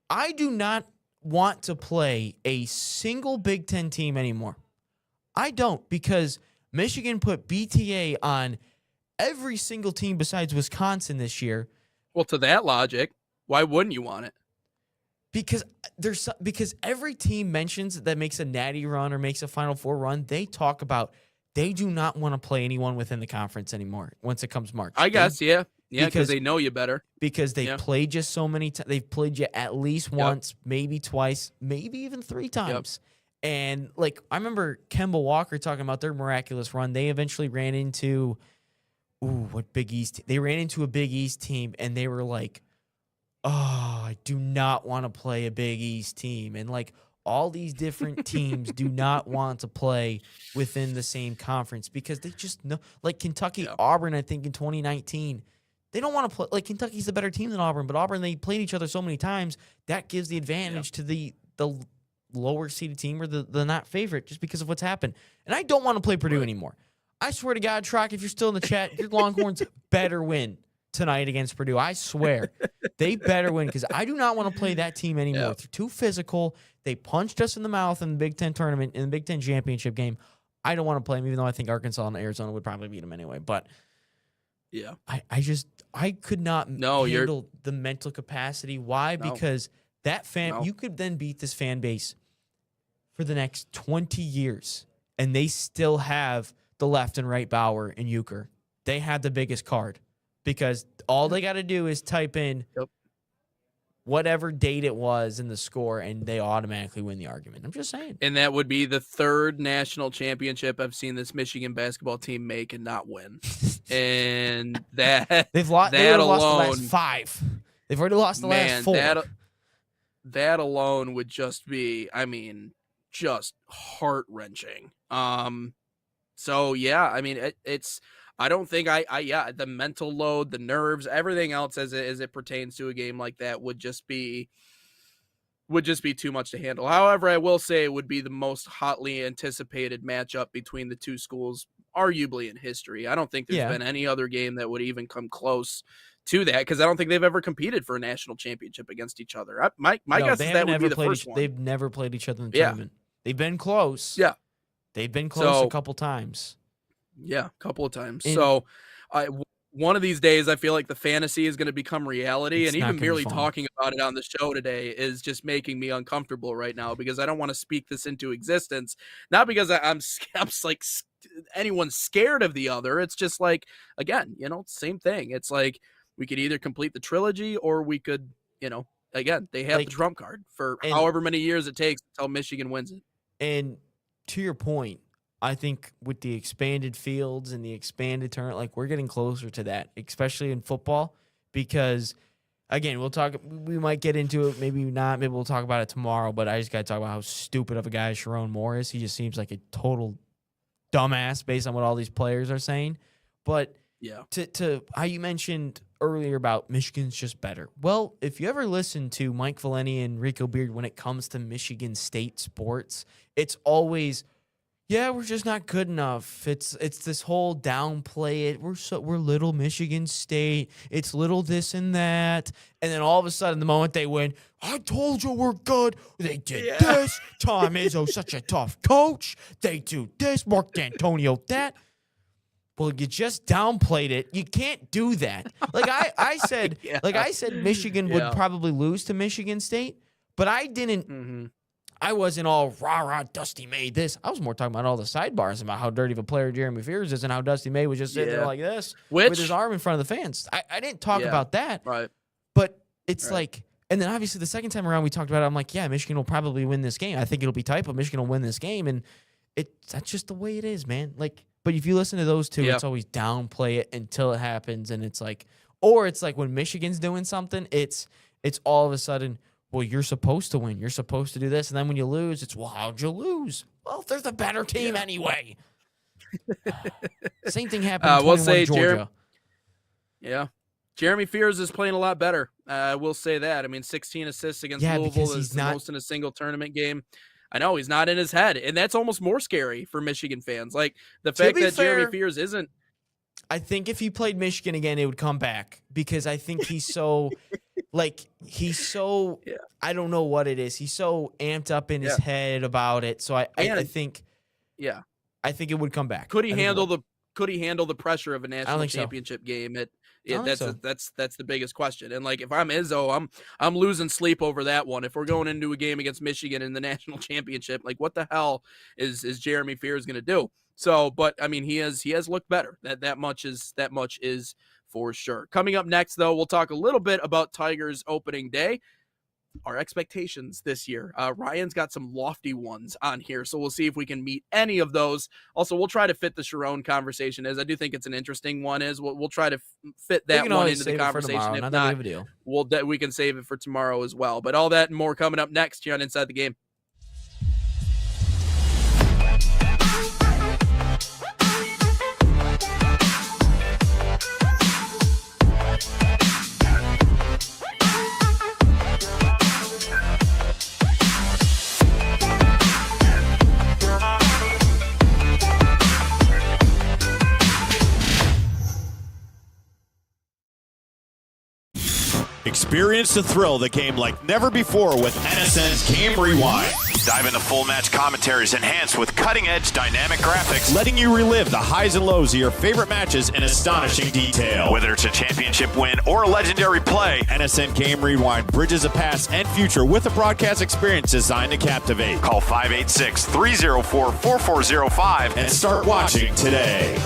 I do not want to play a single Big Ten team anymore. I don't, because Michigan put BTA on every single team besides Wisconsin this year.
Well, to that logic, why wouldn't you want it?
Because every team mentions that makes a natty run or makes a Final Four run, they talk about they do not want to play anyone within the conference anymore once it comes March.
I guess, yeah, because they know you better.
Because they've played you so many times. They've played you at least once, maybe twice, maybe even 3 times. And, like, I remember Kemba Walker talking about their miraculous run. They eventually ran into, what Big East? They ran into a Big East team, and they were like, oh, I do not want to play a Big East team. And, like, all these different teams do not want to play within the same conference because they just know, like Kentucky, Auburn, I think in 2019, they don't want to play. Like, Kentucky's the better team than Auburn, but Auburn, they played each other so many times that gives the advantage to the lower seeded team or the not favorite just because of what's happened. And I don't want to play Purdue anymore. I swear to God, Trock, if you're still in the chat, your Longhorns better win tonight against Purdue. I swear. They better win because I do not want to play that team anymore. They're too physical. They punched us in the mouth in the Big Ten tournament, in the Big Ten championship game. I don't want to play them, even though I think Arkansas and Arizona would probably beat them anyway. But I could not handle the mental capacity. Why? No. Because that you could then beat this fan base for the next 20 years, and they still have the left and right Bauer and Euchre. They have the biggest card because all they got to do is type in whatever date it was in the score, and they automatically win the argument. I'm just saying.
And that would be the 3rd national championship I've seen this Michigan basketball team make and not win. And
they've lost the last 5. They've already lost the last 4.
That alone would just be, I mean, just heart-wrenching. So yeah, I mean, it's. I don't think the mental load, the nerves, everything else as it pertains to a game like that would would just be too much to handle. However, I will say it would be the most hotly anticipated matchup between the two schools, arguably in history. I don't think there's been any other game that would even come close to that, because I don't think they've ever competed for a national championship against each other. My guess is that would be the first one.
They've never played each other in the tournament. They've been close.
Yeah.
They've been close a couple times.
Yeah, a couple of times. One of these days, I feel like the fantasy is going to become reality, and even merely talking about it on the show today is just making me uncomfortable right now, because I don't want to speak this into existence. Not because I'm like anyone's scared of the other. It's just like, again, same thing. It's like we could either complete the trilogy, or we could, again, they have the trump card for however many years it takes until Michigan wins it.
And to your point, I think with the expanded fields and the expanded tournament, like, we're getting closer to that, especially in football, because, again, we might get into it, maybe not, maybe we'll talk about it tomorrow, but I just got to talk about how stupid of a guy Sharon Moore is. He just seems like a total dumbass based on what all these players are saying. But
yeah,
to how you mentioned earlier about Michigan's just better. Well, if you ever listen to Mike Valeni and Rico Beard when it comes to Michigan State sports, it's always, yeah, we're just not good enough. It's this whole downplay it. We're little Michigan State. It's little this and that. And then all of a sudden, the moment they win, I told you we're good. They did this. Tom Izzo's such a tough coach. They do this. Mark D'Antonio that. Well, you just downplayed it. You can't do that. Like I said, I said Michigan would probably lose to Michigan State, but I didn't.
Mm-hmm.
I wasn't all rah-rah, Dusty made this. I was more talking about all the sidebars about how dirty of a player Jeremy Fears is and how Dusty May was just sitting there like this with his arm in front of the fans. I didn't talk about that.
Right.
But it's like, and then obviously the second time around we talked about it, I'm like, yeah, Michigan will probably win this game. I think it'll be tight, but Michigan will win this game. And that's just the way it is, man. Like, but if you listen to those two, it's always downplay it until it happens. And it's like, or it's like when Michigan's doing something, it's all of a sudden, well, you're supposed to win. You're supposed to do this. And then when you lose, it's, well, how'd you lose? Well, they're the better team anyway. Same thing happened in 21 Georgia.
Jeremy Fears is playing a lot better. I will say that. I mean, 16 assists against Louisville is the most in a single tournament game. I know he's not in his head, and that's almost more scary for Michigan fans. Like, the fact that Jeremy Fears isn't.
I think if he played Michigan again, it would come back, because I think he's so I don't know what it is. He's so amped up in his head about it. So I think I think it would come back.
Could he handle the pressure of a national championship game? That's the biggest question. And like, if I'm Izzo, I'm losing sleep over that one. If we're going into a game against Michigan in the national championship, like, what the hell is Jeremy Fears going to do? So, but I mean, he has looked better. That much is for sure. Coming up next, though, we'll talk a little bit about Tigers opening day. Our expectations this year. Ryan's got some lofty ones on here, so we'll see if we can meet any of those. Also, we'll try to fit the Sharon conversation, as I do think it's an interesting one. We'll try to fit that one into the conversation. If not, we can save it for tomorrow as well. But all that and more coming up next here on Inside the Game.
Experience the thrill of the game like never before with NSN's Game Rewind.
Dive into full match commentaries enhanced with cutting-edge dynamic graphics,
letting you relive the highs and lows of your favorite matches in astonishing detail.
Whether it's a championship win or a legendary play,
NSN Game Rewind bridges the past and future with a broadcast experience designed to captivate.
Call 586-304-4405
and start watching today.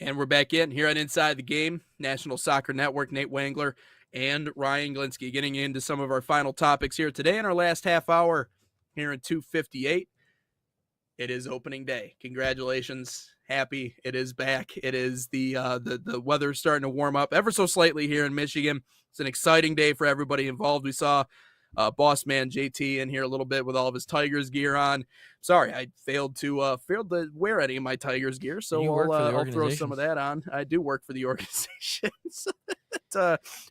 And we're back in here on Inside the Game, National Soccer Network. Nate Wangler and Ryan Glinsky. Getting into some of our final topics here today in our last half hour here in 258. It is opening day. Congratulations. Happy it is back. It is the weather's starting to warm up ever so slightly here in Michigan. It's an exciting day for everybody involved. We saw boss man JT in here a little bit with all of his Tigers gear on. Sorry, I failed to wear any of my Tigers gear, so I'll throw some of that on. I do work for the organization.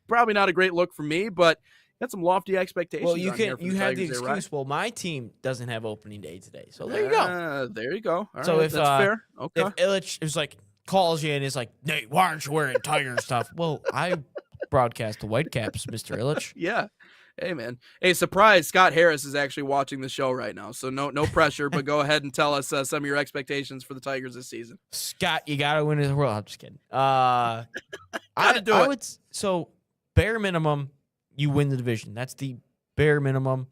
Probably not a great look for me, but got some lofty expectations.
Well, you have the
excuse.
right? Well, my team doesn't have opening day today, so there you go.
There you go. All
so
right,
if
that's fair, okay.
If Illich is like calls you and is like, Nate, why aren't you wearing Tiger stuff? Well, I broadcast the Whitecaps, Mr. Illich.
Yeah. Hey, man. Hey, surprise, Scott Harris is actually watching the show right now, so no pressure, but go ahead and tell us some of your expectations for the Tigers this season.
Scott, you got to win the world. I'm just kidding. I would, so bare minimum, you win the division. That's the bare minimum.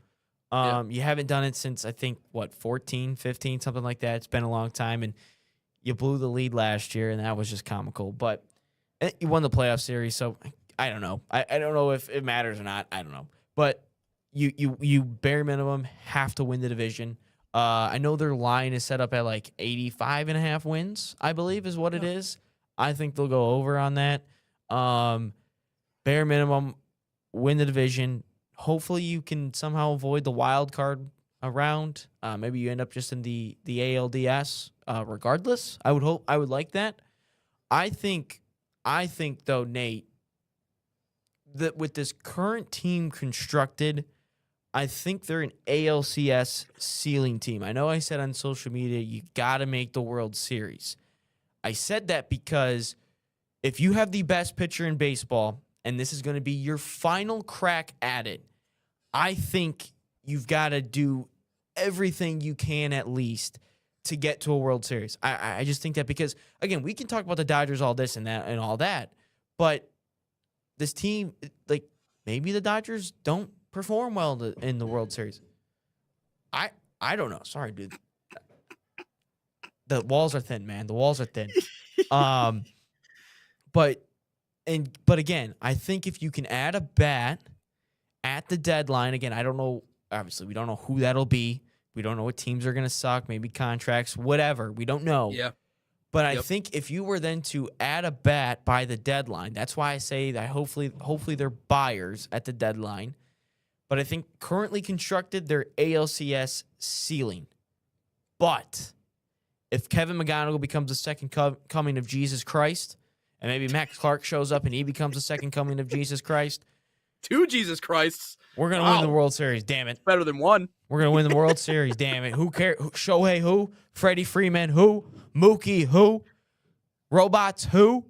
You haven't done it since, I think, 14, 15, something like that. It's been a long time, and you blew the lead last year, and that was just comical. But you won the playoff series, so I don't know. I don't know if it matters or not. I don't know. But you bare minimum have to win the division. I know their line is set up at like 85.5 wins, I believe is what it is. I think they'll go over on that. Bare minimum, win the division. Hopefully you can somehow avoid the wild card round. Maybe you end up just in the ALDS. Regardless, I would like that. I think though, Nate, that with this current team constructed, I think they're an ALCS ceiling team. I know I said on social media, you got to make the World Series. I said that because if you have the best pitcher in baseball, and this is going to be your final crack at it, I think you've got to do everything you can at least to get to a World Series. I just think that because, again, we can talk about the Dodgers, all this and that and all that, but this team, like, maybe the Dodgers don't perform well in the World Series. I don't know. Sorry, dude. The walls are thin, man. The walls are thin. But again, I think if you can add a bat at the deadline, again, I don't know. Obviously, we don't know who that'll be. We don't know what teams are going to suck, maybe contracts, whatever. We don't know.
Yeah.
But I think if you were then to add a bat by the deadline, that's why I say that hopefully they're buyers at the deadline. But I think currently constructed, they're ALCS ceiling. But if Kevin McGonigal becomes the second coming of Jesus Christ, and maybe Max Clark shows up and he becomes the second coming of Jesus Christ.
2 Jesus Christs.
We're going to win the World Series, damn it.
Better than 1.
We're going to win the World Series, damn it. Who cares? Shohei, who? Freddie Freeman, who? Mookie, who? Robots, who?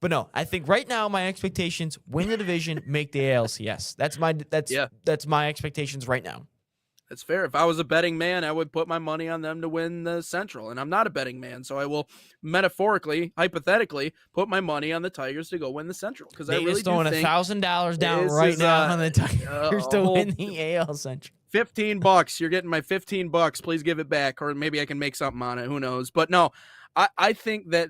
But no, I think right now my expectations, win the division, make the ALCS. That's my expectations right now.
That's fair. If I was a betting man, I would put my money on them to win the Central. And I'm not a betting man, so I will metaphorically, hypothetically, put my money on the Tigers to go win the Central. Because I really
throwing $1,000 down right now on the Tigers to win the AL Central.
$15. You're getting my $15. Please give it back, or maybe I can make something on it. Who knows? But no, I think that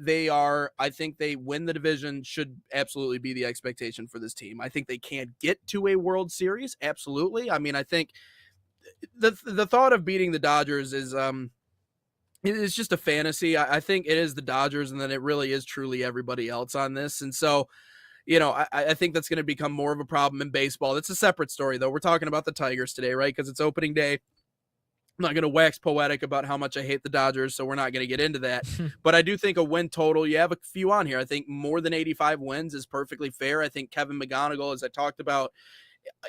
I think they win the division should absolutely be the expectation for this team. I think they can get to a World Series. Absolutely. I mean, I think the thought of beating the Dodgers is it's just a fantasy. I think it is the Dodgers, and then it really is truly everybody else on this. And so, you know, I think that's going to become more of a problem in baseball. That's a separate story, though. We're talking about the Tigers today, right? Because it's opening day. I'm not going to wax poetic about how much I hate the Dodgers, so we're not going to get into that. But I do think a win total, you have a few on here. I think more than 85 wins is perfectly fair. I think Kevin McGonigal, as I talked about,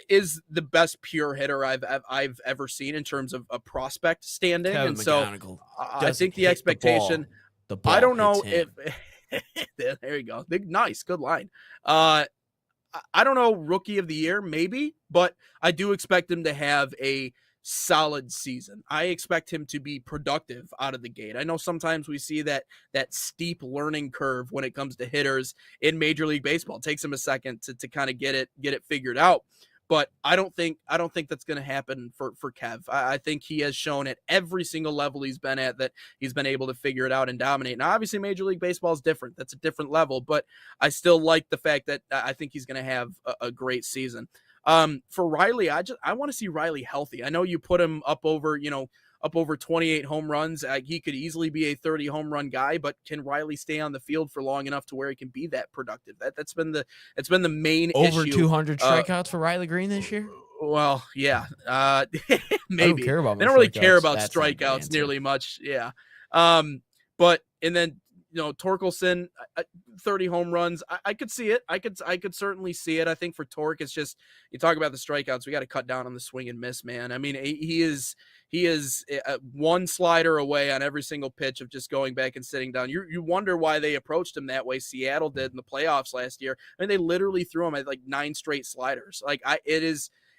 is the best pure hitter I've ever seen in terms of a prospect standing.
Kevin
and so
McGonigal
I think the expectation,
the ball
I don't know
hits
if there you go. Nice. Good line. I don't know, rookie of the year, maybe, but I do expect him to have a solid season. I expect him to be productive out of the gate. I know sometimes we see that steep learning curve when it comes to hitters in Major League Baseball. It takes him a second to kind of get it figured out. But I don't think that's going to happen for Kev. I think he has shown at every single level he's been at that he's been able to figure it out and dominate. Now, obviously, Major League Baseball is different. That's a different level, but I still like the fact that I think he's going to have a great season. For Riley, I want to see Riley healthy. I know you put him up over 28 home runs. He could easily be a 30 home run guy, but can Riley stay on the field for long enough to where he can be that productive? That's been the main
Over
issue.
200 strikeouts for Riley Green this year?
Well, yeah, maybe.
I don't care about
they don't really care about
That's not the
strikeouts
answer.
nearly much. Yeah. But and then Torkelson, 30 home runs. I could see it. I could certainly see it. I think for Torque, it's just you talk about the strikeouts. We got to cut down on the swing and miss, man. I mean, he is one slider away on every single pitch of just going back and sitting down. You wonder why they approached him that way. Seattle did in the playoffs last year. I mean, they literally threw him at like 9 straight sliders.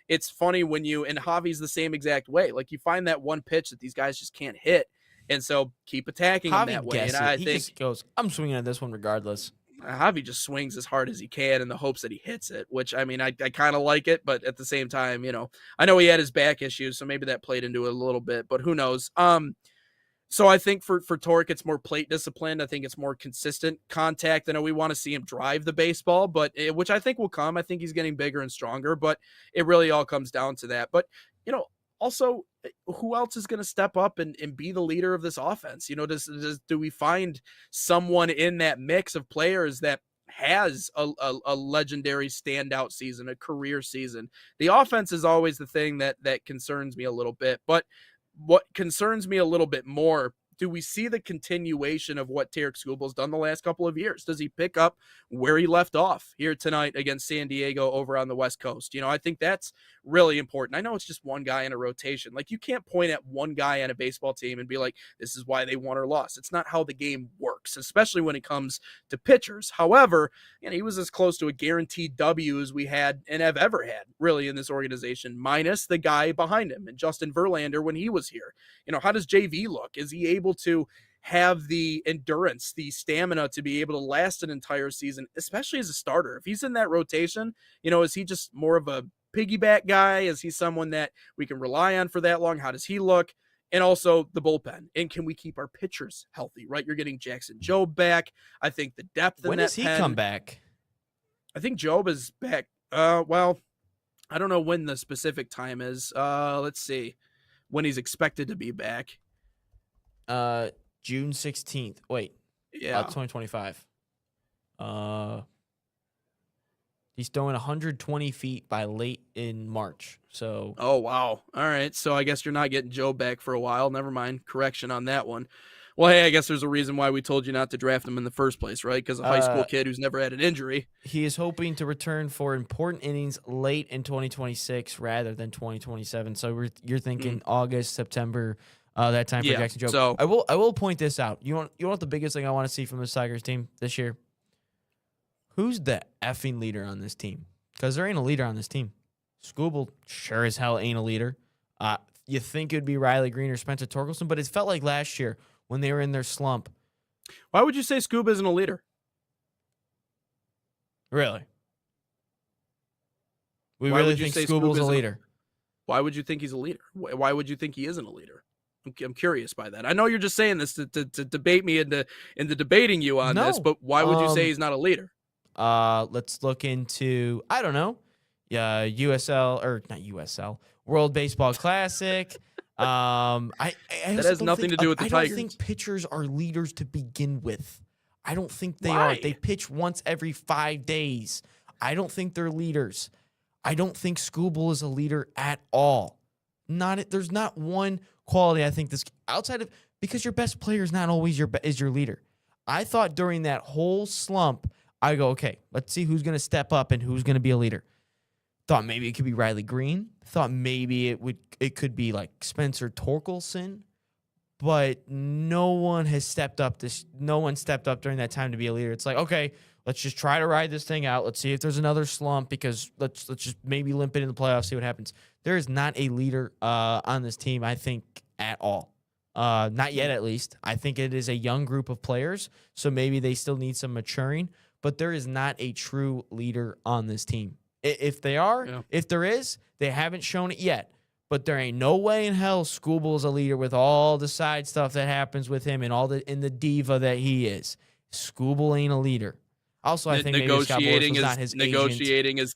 It's funny when and Javi's the same exact way. Like you find that one pitch that these guys just can't hit. And so keep attacking him that way. And I think
just goes, I'm swinging at this one regardless.
Javi just swings as hard as he can in the hopes that he hits it, which I mean, I kind of like it, but at the same time, I know he had his back issues, so maybe that played into it a little bit, but who knows? So I think for Torque, it's more plate discipline. I think it's more consistent contact. I know we want to see him drive the baseball, which I think will come. I think he's getting bigger and stronger, but it really all comes down to that. But, also, who else is going to step up and be the leader of this offense? Do we find someone in that mix of players that has a legendary standout season, a career season? The offense is always the thing that concerns me a little bit, but what concerns me a little bit more, do we see the continuation of what Tarik Skubal's done the last couple of years? Does he pick up where he left off here tonight against San Diego over on the West Coast? I think that's really important. I know it's just one guy in a rotation. Like you can't point at one guy on a baseball team and be like, this is why they won or lost. It's not how the game works, especially when it comes to pitchers. However, he was as close to a guaranteed W as we had and have ever had really in this organization, minus the guy behind him and Justin Verlander when he was here. How does JV look? Is he able to have the endurance, the stamina to be able to last an entire season, especially as a starter? If he's in that rotation, is he just more of a piggyback guy? Is he someone that we can rely on for that long? How does he look? And also the bullpen. And can we keep our pitchers healthy, right? You're getting Jackson Jobe back. I think the depth in
When
that
does he
pen,
come back?
I think Jobe is back. Well, I don't know when the specific time is. Let's see when he's expected to be back.
June 16th. Wait.
Yeah.
2025. He's throwing 120 feet by late in March. So.
Oh, wow. All right. So I guess you're not getting Joe back for a while. Never mind. Correction on that one. Well, hey, I guess there's a reason why we told you not to draft him in the first place, right? Because a high school kid who's never had an injury.
He is hoping to return for important innings late in 2026 rather than 2027. So you're thinking August, September, that time for Jackson Jobe.
So
I will point this out. You want the biggest thing I want to see from this Tigers team this year? Who's the effing leader on this team? Because there ain't a leader on this team. Skubal sure as hell ain't a leader. You think it would be Riley Green or Spencer Torkelson, but it felt like last year when they were in their slump.
Why would you say Scoob isn't a leader?
Really? We
Why
really
would you
think
say Scoob
Skubal's a
isn't
leader?
Why would you think he's a leader? Why would you think he isn't a leader? I'm curious by that. I know you're just saying this to debate me into debating you on this, but why would you say he's not a leader?
Let's look into, I don't know, USL, or not USL, World Baseball Classic. I
that has nothing to do with the Tigers.
I don't think pitchers are leaders to begin with. I don't think they are. They pitch once every 5 days. I don't think they're leaders. I don't think Skubal is a leader at all. There's not one quality I think this outside of, because your best player is not always your leader. I thought during that whole slump, I go, okay, let's see who's going to step up and who's going to be a leader. Thought maybe it could be Riley Green. Thought maybe it could be like Spencer Torkelson, but no one stepped up during that time to be a leader. It's like, okay, let's just try to ride this thing out. Let's see if there's another slump, because let's just maybe limp it in the playoffs, see what happens. There is not a leader on this team, I think, at all. Not yet, at least. I think it is a young group of players, so maybe they still need some maturing, but there is not a true leader on this team. If they are,
Yeah.
if there is, they haven't shown it yet. But there ain't no way in hell Scooble is a leader with all the side stuff that happens with him and all the in the diva that he is. Scooble ain't a leader. Also, I think maybe Scott Boras was not his agent.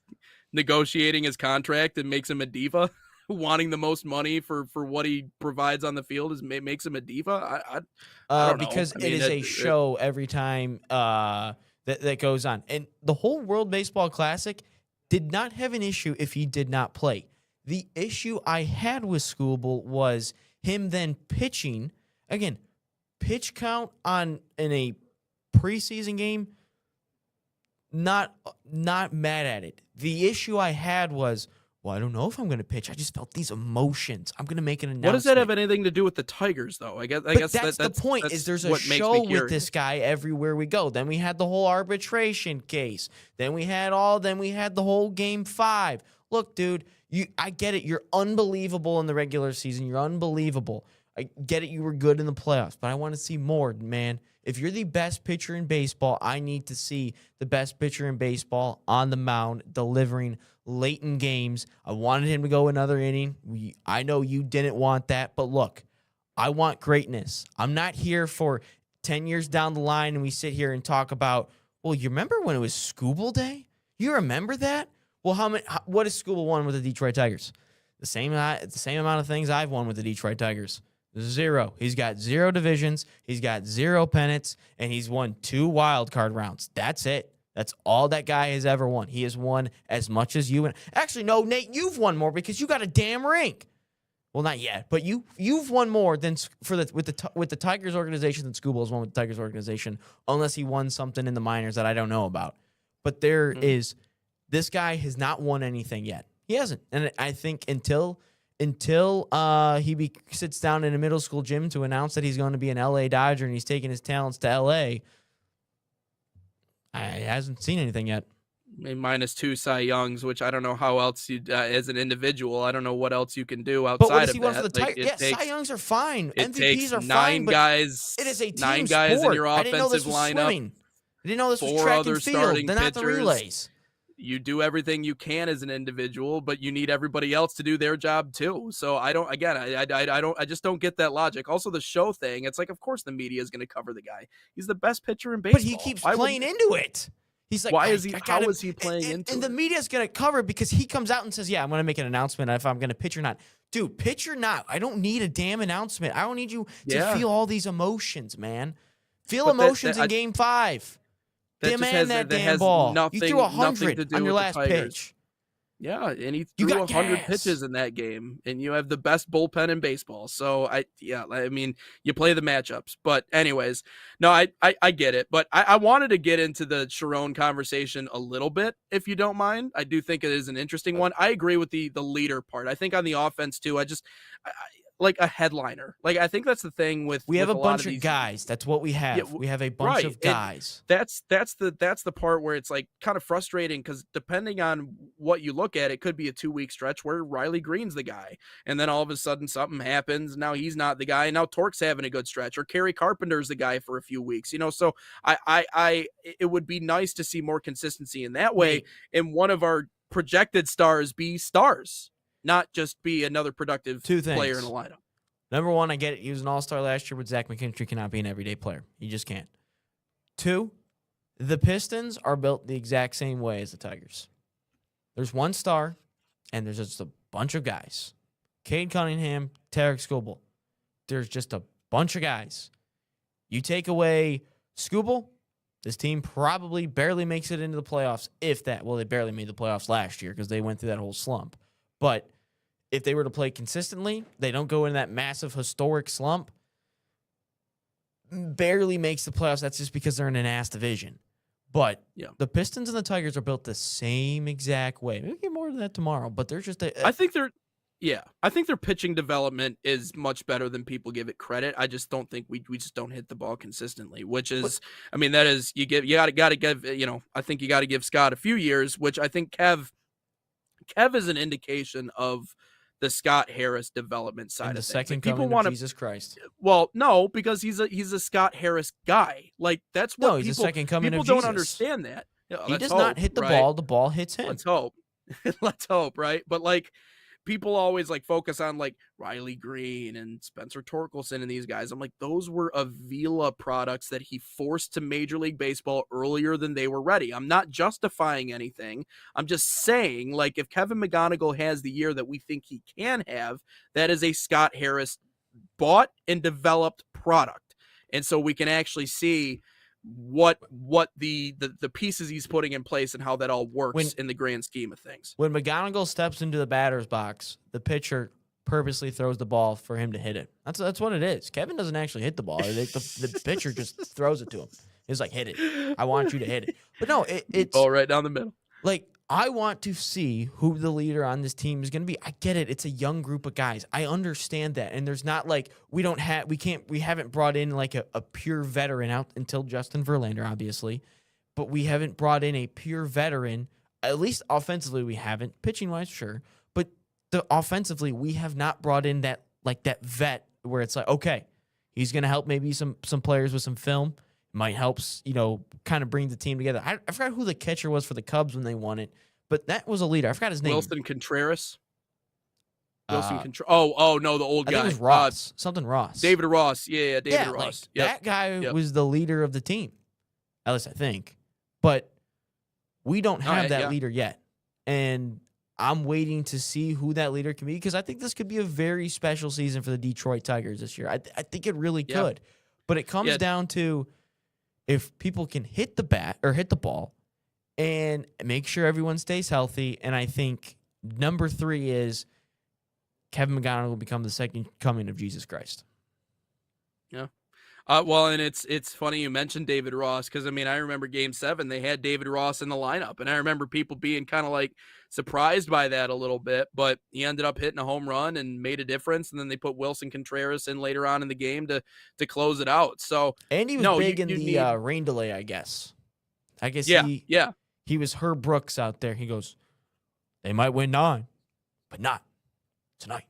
Negotiating his contract and makes him a diva. Wanting the most money for what he provides on the field makes him a diva. I don't know.
Because
I mean,
it is a show every time that goes on. And the whole World Baseball Classic did not have an issue if he did not play. The issue I had with Scooble was him then pitching. Again, pitch count in a preseason game, not mad at it. The issue I had was, well, I don't know if I'm going to pitch. I just felt these emotions. I'm going to make an announcement.
What does that have anything to do with the Tigers, though? I guess
that's the point. Is there's a show with this guy everywhere we go. Then we had the whole arbitration case. Then we had the whole Game 5. Look, dude, I get it. You're unbelievable in the regular season. You're unbelievable. I get it. You were good in the playoffs, but I want to see more, man. If you're the best pitcher in baseball, I need to see the best pitcher in baseball on the mound delivering late in games. I wanted him to go another inning. I know you didn't want that, but look, I want greatness. I'm not here for 10 years down the line and we sit here and talk about, well, you remember when it was Scooble Day? You remember that? Well, what has Scooble won with the Detroit Tigers? The same amount of things I've won with the Detroit Tigers. 0. He's got 0 divisions. He's got 0 pennants, and he's won 2 wild card rounds. That's it. That's all that guy has ever won. He has won as much as you. Actually, no, Nate, you've won more because you got a damn ring. Well, not yet, but you've won more than with the Tigers organization than Scooble has won with the Tigers organization, unless he won something in the minors that I don't know about. But this guy has not won anything yet. He hasn't, and I think until he sits down in a middle school gym to announce that he's going to be an LA Dodger and he's taking his talents to LA, I hasn't seen anything yet.
I mean, -2 Cy Youngs, which I don't know how else you, as an individual, I don't know what else you can do outside
but what does
of
he
that.
want for the
Like,
Tigers? Yeah, Cy Youngs are fine.
It
MVPs
takes
are
9
fine.
guys,
It is a team
9 guys
sport.
in your
I didn't know this
offensive
was
lineup.
swimming. I didn't know this was
4
track
other
and field.
starting
They're not the
pitchers.
relays.
You do everything you can as an individual, but you need everybody else to do their job too. So I just don't get that logic. Also, the show thing, it's like, of course the media is going to cover the guy. He's the best pitcher in baseball.
But he keeps playing into it. He's like,
how is he playing into it?
And the media's going to cover it because he comes out and says, yeah, I'm going to make an announcement if I'm going to pitch or not. Dude, pitch or not. I don't need a damn announcement. I don't need you to feel all these emotions, man. Feel emotions in Game 5. Demand that damn ball. You threw 100 on your last pitch.
Yeah, and he threw 100 pitches in that game, and you have the best bullpen in baseball. So I mean, you play the matchups. But anyways, no, I get it. But I wanted to get into the Sharon conversation a little bit, if you don't mind. I do think it is an interesting one. I agree with the leader part. I think on the offense too. I like a headliner. Like, I think that's the thing with
we have a bunch
of
of guys. That's what we have.
Yeah,
we have a bunch of guys.
And that's the part where it's like kind of frustrating because depending on what you look at, it could be a 2-week stretch where Riley Green's the guy, and then all of a sudden something happens. Now he's not the guy. And now Torque's having a good stretch, or Kerry Carpenter's the guy for a few weeks. You know, so it would be nice to see more consistency in that way. And one of our projected stars be stars. Not just be another productive player in the lineup.
Number 1, I get it. He was an all-star last year, but Zach McKinstry cannot be an everyday player. He just can't. 2, the Pistons are built the exact same way as the Tigers. There's one star, and there's just a bunch of guys. Cade Cunningham, Tarek Skubal. There's just a bunch of guys. You take away Skubal, this team probably barely makes it into the playoffs, if that. Well, they barely made the playoffs last year because they went through that whole slump. But if they were to play consistently, they don't go in that massive historic slump, barely makes the playoffs. That's just because they're in an ass division. But the Pistons and the Tigers are built the same exact way. Maybe get more than that tomorrow, but they're just
I think their pitching development is much better than people give it credit. I just don't think we just don't hit the ball consistently, which is, I mean, that is, you got to give, I think you got to give Scott a few years, which I think Kev is an indication of the Scott Harris development side of things.
The second coming of Jesus Christ.
Well, no, because he's a Scott Harris guy. Like, that's what
he's the second coming of
people
Jesus.
don't understand that.
He does not hit the ball. The ball hits him.
Let's hope. Let's hope, right? But like people always like focus on like Riley Green and Spencer Torkelson and these guys. I'm like, those were Avila products that he forced to Major League Baseball earlier than they were ready. I'm not justifying anything. I'm just saying, like, if Kevin McGonigal has the year that we think he can have, that is a Scott Harris bought and developed product. And so we can actually see what the pieces he's putting in place and how that all works in the grand scheme of things.
When McGonigal steps into the batter's box, the pitcher purposely throws the ball for him to hit it. That's what it is. Kevin doesn't actually hit the ball. The pitcher just throws it to him. He's like, hit it. I want you to hit it. But no, it's
all right down the middle.
Like, I want to see who the leader on this team is going to be. I get it. It's a young group of guys. I understand that. And there's not like, we haven't brought in like a pure veteran out until Justin Verlander, obviously, but we haven't brought in a pure veteran. At least offensively, we haven't. Pitching wise, sure. But offensively, we have not brought in that vet where it's like, okay, he's going to help maybe some players with some film. Might helps, kind of bring the team together. I forgot who the catcher was for the Cubs when they won it, but that was a leader. I forgot his name.
Willson Contreras. Oh no, the old guy.
I think it was Ross. Something Ross.
David Ross. Yeah, David Ross.
That guy was the leader of the team. At least I think. But we don't have that leader yet. And I'm waiting to see who that leader can be because I think this could be a very special season for the Detroit Tigers this year. I think it really could. But it comes down to if people can hit the bat or hit the ball and make sure everyone stays healthy. And I think number 3 is Kevin McGonigal will become the second coming of Jesus Christ.
Yeah. Well, and it's funny you mentioned David Ross because, I mean, I remember Game 7, they had David Ross in the lineup, and I remember people being kind of like surprised by that a little bit, but he ended up hitting a home run and made a difference, and then they put Willson Contreras in later on in the game to close it out. So,
and he was big in the rain delay, I guess. He was Herb Brooks out there. He goes, they might win 9, but not tonight.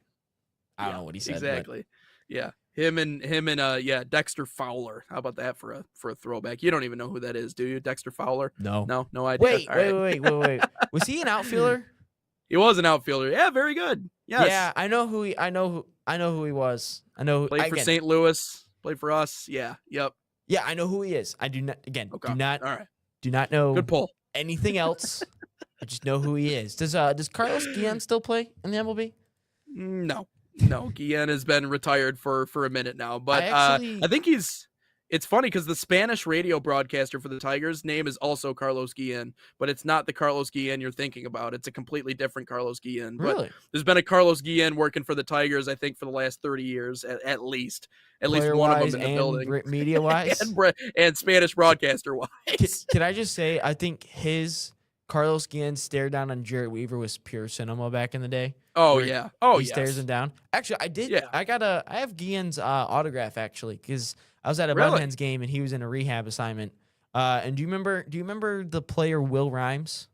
I don't know what he said.
Exactly. Yeah. Him and Dexter Fowler. How about that for a throwback? You don't even know who that is, do you? Dexter Fowler?
No
idea.
Wait. Was he an outfielder?
He was an outfielder. Yeah, very good. Yes.
Yeah, I know who he was.
Played for St. Louis. Played for us. Yeah. Yep.
Yeah, I know who he is. I do not. Again,
okay.
Do not know.
Good pull.
Anything else? I just know who he is. Does Carlos Guillen still play in the MLB?
No, Guillen has been retired for a minute now, but I think it's funny because the Spanish radio broadcaster for the Tigers name is also Carlos Guillen, but it's not the Carlos Guillen you're thinking about. It's a completely different Carlos Guillen.
Really?
But there's been a Carlos Guillen working for the Tigers, I think, for the last 30 years, at least one of them in the building.
Media-wise?
and Spanish broadcaster-wise.
Can I just say, I think Carlos Guillen stared down on Jarrett Weaver was pure cinema back in the day.
Oh yeah.
He stares him down. Actually, I did. Yeah. I have Guillen's autograph actually because I was at a Bunheads game and he was in a rehab assignment. And do you remember the player Will Rhymes?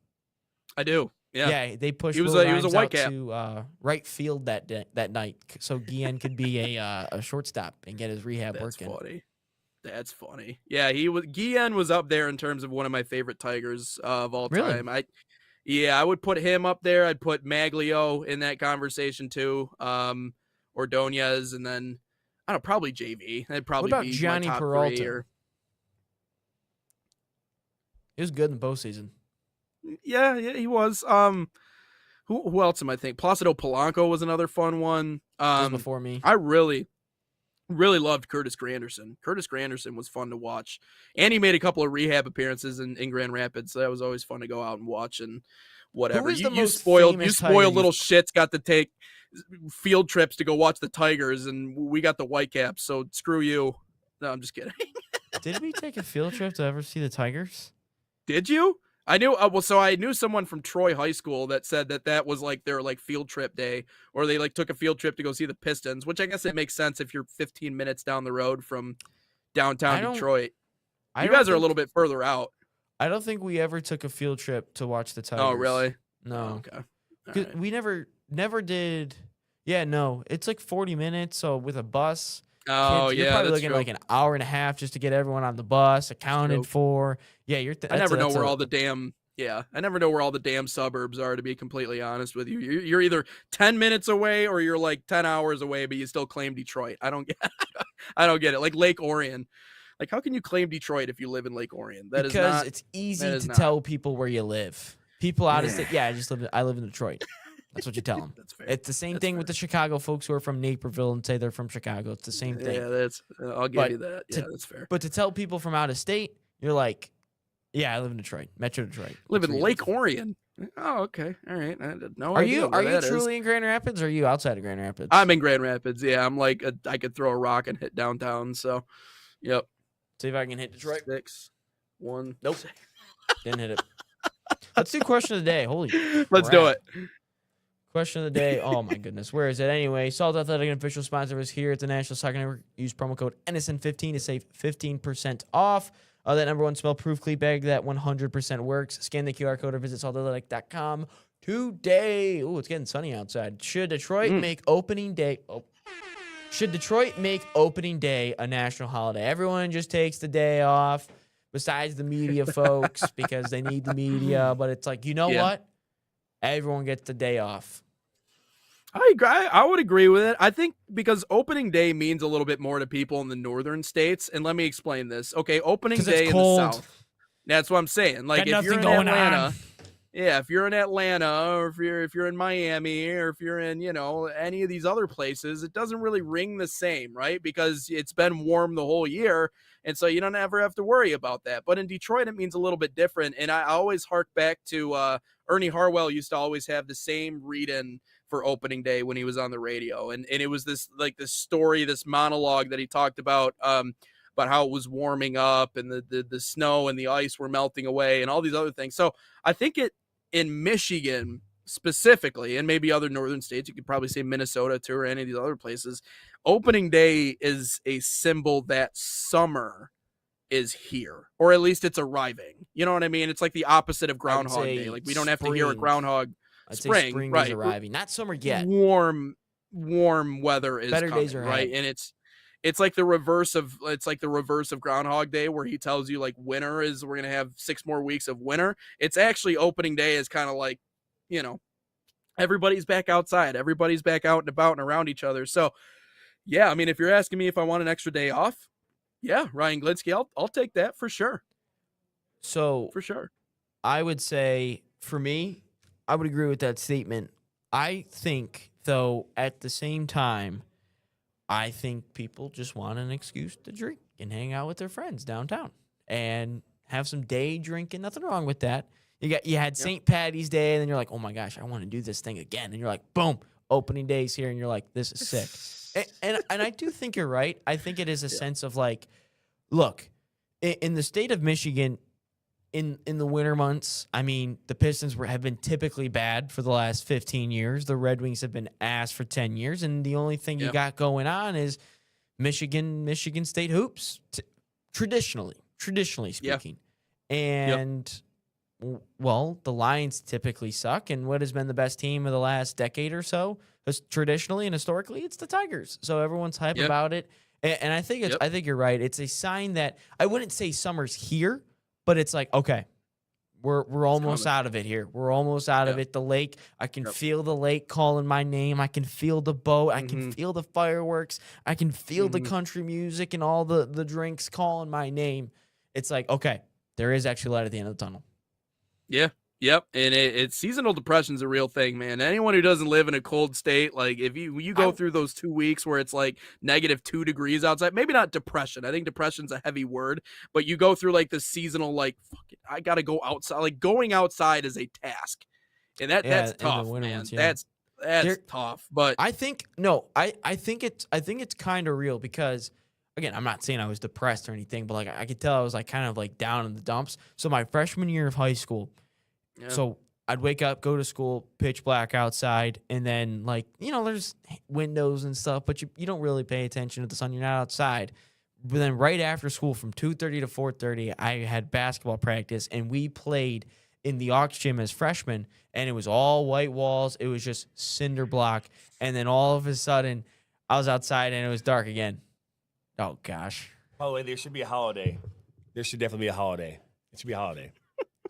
I do. Yeah.
Yeah. They pushed. He was a white cap to right field that night, so Guillen could be a shortstop and get his rehab working.
That's funny. Yeah, Guillen was up there in terms of one of my favorite Tigers of all time. I would put him up there. I'd put Maglio in that conversation too. Ordonez, and then I don't know, probably JV. That'd probably
what about
be
Gianni
my top
Peralta?
3.
He was good in the postseason.
Yeah, he was. Who else am I thinking? Placido Polanco was another fun one.
Was before me.
I really loved Curtis Granderson. Curtis Granderson was fun to watch. And he made a couple of rehab appearances in Grand Rapids. So that was always fun to go out and watch and whatever. You spoiled little shits got to take field trips to go watch the Tigers, and we got the Whitecaps, so screw you. No, I'm just kidding.
Did we take a field trip to ever see the Tigers?
Did you? I knew I knew someone from Troy High School that said that was like their like field trip day, or they like took a field trip to go see the Pistons, which I guess it makes sense if you're 15 minutes down the road from downtown Detroit. You guys are a little bit further out.
I don't think we ever took a field trip to watch the Tigers.
Oh, really?
No.
Oh, okay.
Right. We never did. Yeah, no. It's like 40 minutes, so with a bus.
Oh,
you're probably looking at like an hour and a half just to get everyone on the bus accounted for. Yeah,
I never know where all the damn Yeah, I never know where all the damn suburbs are, to be completely honest with you. You're either 10 minutes away or you're like 10 hours away, but you still claim Detroit. I don't get I don't get it. Like Lake Orion. Like, how can you claim Detroit if you live in Lake Orion? That is
because
not.
it's easy
that is
to
not.
tell people where you live. People out of
Yeah.
state, yeah, I live in Detroit. That's what you tell them.
That's fair.
It's the same
That's
thing
fair.
with the Chicago folks who are from Naperville and say they're from Chicago. It's the same thing.
Yeah, that's. I'll give
But
you that.
to-
Yeah, that's fair.
But to tell people from out of state, you're like, yeah, I live in Detroit, Metro Detroit.
Live
That's
in
where you
Lake Orion. Oh, okay. All right. I had no
Are
idea
you
where that is.
truly in Grand Rapids or are you outside of Grand Rapids?
I'm in Grand Rapids. Yeah, I'm like I could throw a rock and hit downtown. So, yep.
See if I can hit Detroit.
6, 1.
Nope. Didn't hit it. Let's do question of the day. Holy
Let's do
crap.
it.
Question of the day. Oh my goodness. Where is it? Anyway, Salt Athletic, an official sponsor, is here at the National Soccer Network. Use promo code NSN15 to save 15% off. That number 1 smell-proof cleat bag that 100% works. Scan the QR code or visit saltathletic.com today. Ooh, it's getting sunny outside. Should Detroit make opening day? Should Detroit make opening day a national holiday? Everyone just takes the day off, besides the media folks, because they need the media. But it's like, you know what? Everyone gets the day off.
I agree. I would agree with it. I think because opening day means a little bit more to people in the northern states. And let me explain this. Okay, opening
'Cause it's
day in
cold.
the south. That's what I'm saying. Like
Got
if you're in
nothing going
Atlanta,
on.
yeah, if you're in Atlanta or if you're in Miami or if you're in, any of these other places, it doesn't really ring the same, right? Because it's been warm the whole year. And so you don't ever have to worry about that. But in Detroit, it means a little bit different. And I always hark back to Ernie Harwell used to always have the same read-in for opening day when he was on the radio. And it was this story, this monologue that he talked about how it was warming up and the snow and the ice were melting away and all these other things. So I think in Michigan specifically, and maybe other northern states, you could probably say Minnesota too, or any of these other places, opening day is a symbol that summer is here, or at least it's arriving. You know what I mean? It's like the opposite of Groundhog Day. Like we don't have to hear a
spring.
groundhog.
I'd say
Spring,
spring
right.
is arriving. Not summer yet.
Warm weather is
Better
coming,
days are
right?
ahead.
And it's like the reverse of Groundhog Day, where he tells you like winter is we're gonna have 6 more weeks of winter. It's actually opening day is kind of like, everybody's back outside, everybody's back out and about and around each other. So yeah, I mean, if you're asking me if I want an extra day off, yeah, Ryan Glinsky, I'll take that for sure.
So
For sure.
I would say, for me, I would agree with that statement. I think, though, at the same time, I think people just want an excuse to drink and hang out with their friends downtown and have some day drinking. Nothing wrong with that. You had St. Patty's Day, and then you're like, oh my gosh, I want to do this thing again. And you're like, boom, opening day's here, and you're like, this is sick. and I do think you're right. I think it is a sense of like, look, in the state of Michigan, in the winter months, I mean, the Pistons have been typically bad for the last 15 years. The Red Wings have been ass for 10 years, and the only thing you got going on is Michigan State hoops, traditionally speaking. And well, the Lions typically suck, and what has been the best team of the last decade or so, traditionally and historically, it's the Tigers. So everyone's hype about it, and I think I think you're right. It's a sign that I wouldn't say summer's here. But it's like, okay, we're almost out of it here. We're almost out of it. The lake, I can feel the lake calling my name. I can feel the boat. I can feel the fireworks. I can feel the country music and all the drinks calling my name. It's like, okay, there is actually light at the end of the tunnel.
Yeah. Yep. And it's seasonal depression's a real thing, man. Anyone who doesn't live in a cold state, like if you go through those 2 weeks where it's like -2 degrees outside, maybe not depression. I think depression's a heavy word, but you go through like the seasonal, like, fuck it, I got to go outside. Like going outside is a task. And that's tough, man.
Ones,
That's tough. But
I think it's kind of real because, again, I'm not saying I was depressed or anything, but like I could tell I was like kind of like down in the dumps. So my freshman year of high school, so I'd wake up, go to school, pitch black outside, and then like, there's windows and stuff, but you don't really pay attention to the sun. You're not outside. But then right after school from 2:30 to 4:30, I had basketball practice, and we played in the Aux gym as freshmen, and it was all white walls. It was just cinder block. And then all of a sudden, I was outside, and it was dark again. Oh, gosh.
By the way, there should be a holiday. There should definitely be a holiday. It should be a holiday.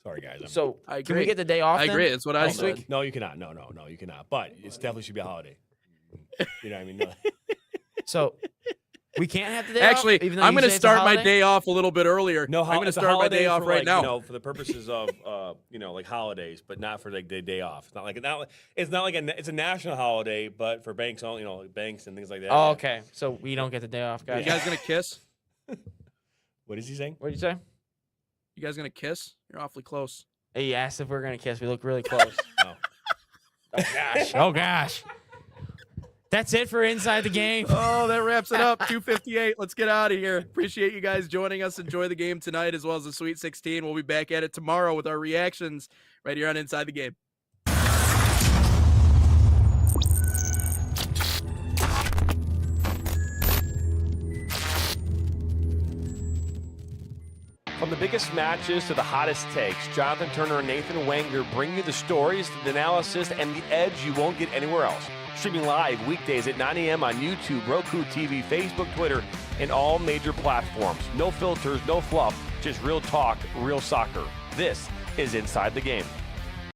Sorry, guys.
So
I
can we
agree.
get the day off?
I
then?
agree. That's what I
Next
said.
week?
No, you cannot. No, you cannot. But it definitely should be a holiday. You know what I mean? No.
So we can't have the day
Actually,
off. Even though
I'm
you
going to
say it's a
start my
holiday?
day off a little bit earlier.
No,
I'm going to
it's a
start my day
holiday
off
for,
right
like,
now.
You know, for the purposes of like holidays, but not for like the day off. It's not like it's a national holiday, but for banks, banks and things like that.
Oh, okay. So we don't get the day off,
You
guys.
guys going to kiss?
What is he saying?
What did you say?
You guys going to kiss? You're awfully close.
He asked if we're gonna kiss. We look really close.
Oh.
Oh gosh. Oh gosh. That's it for Inside the Game.
Oh, that wraps it up. 2:58. Let's get out of here. Appreciate you guys joining us. Enjoy the game tonight as well as the Sweet 16. We'll be back at it tomorrow with our reactions right here on Inside the Game.
From the biggest matches to the hottest takes, Jonathan Turner and Nathan Wenger bring you the stories, the analysis, and the edge you won't get anywhere else. Streaming live weekdays at 9 a.m. on YouTube, Roku TV, Facebook, Twitter, and all major platforms. No filters, no fluff, just real talk, real soccer. This is Inside the Game.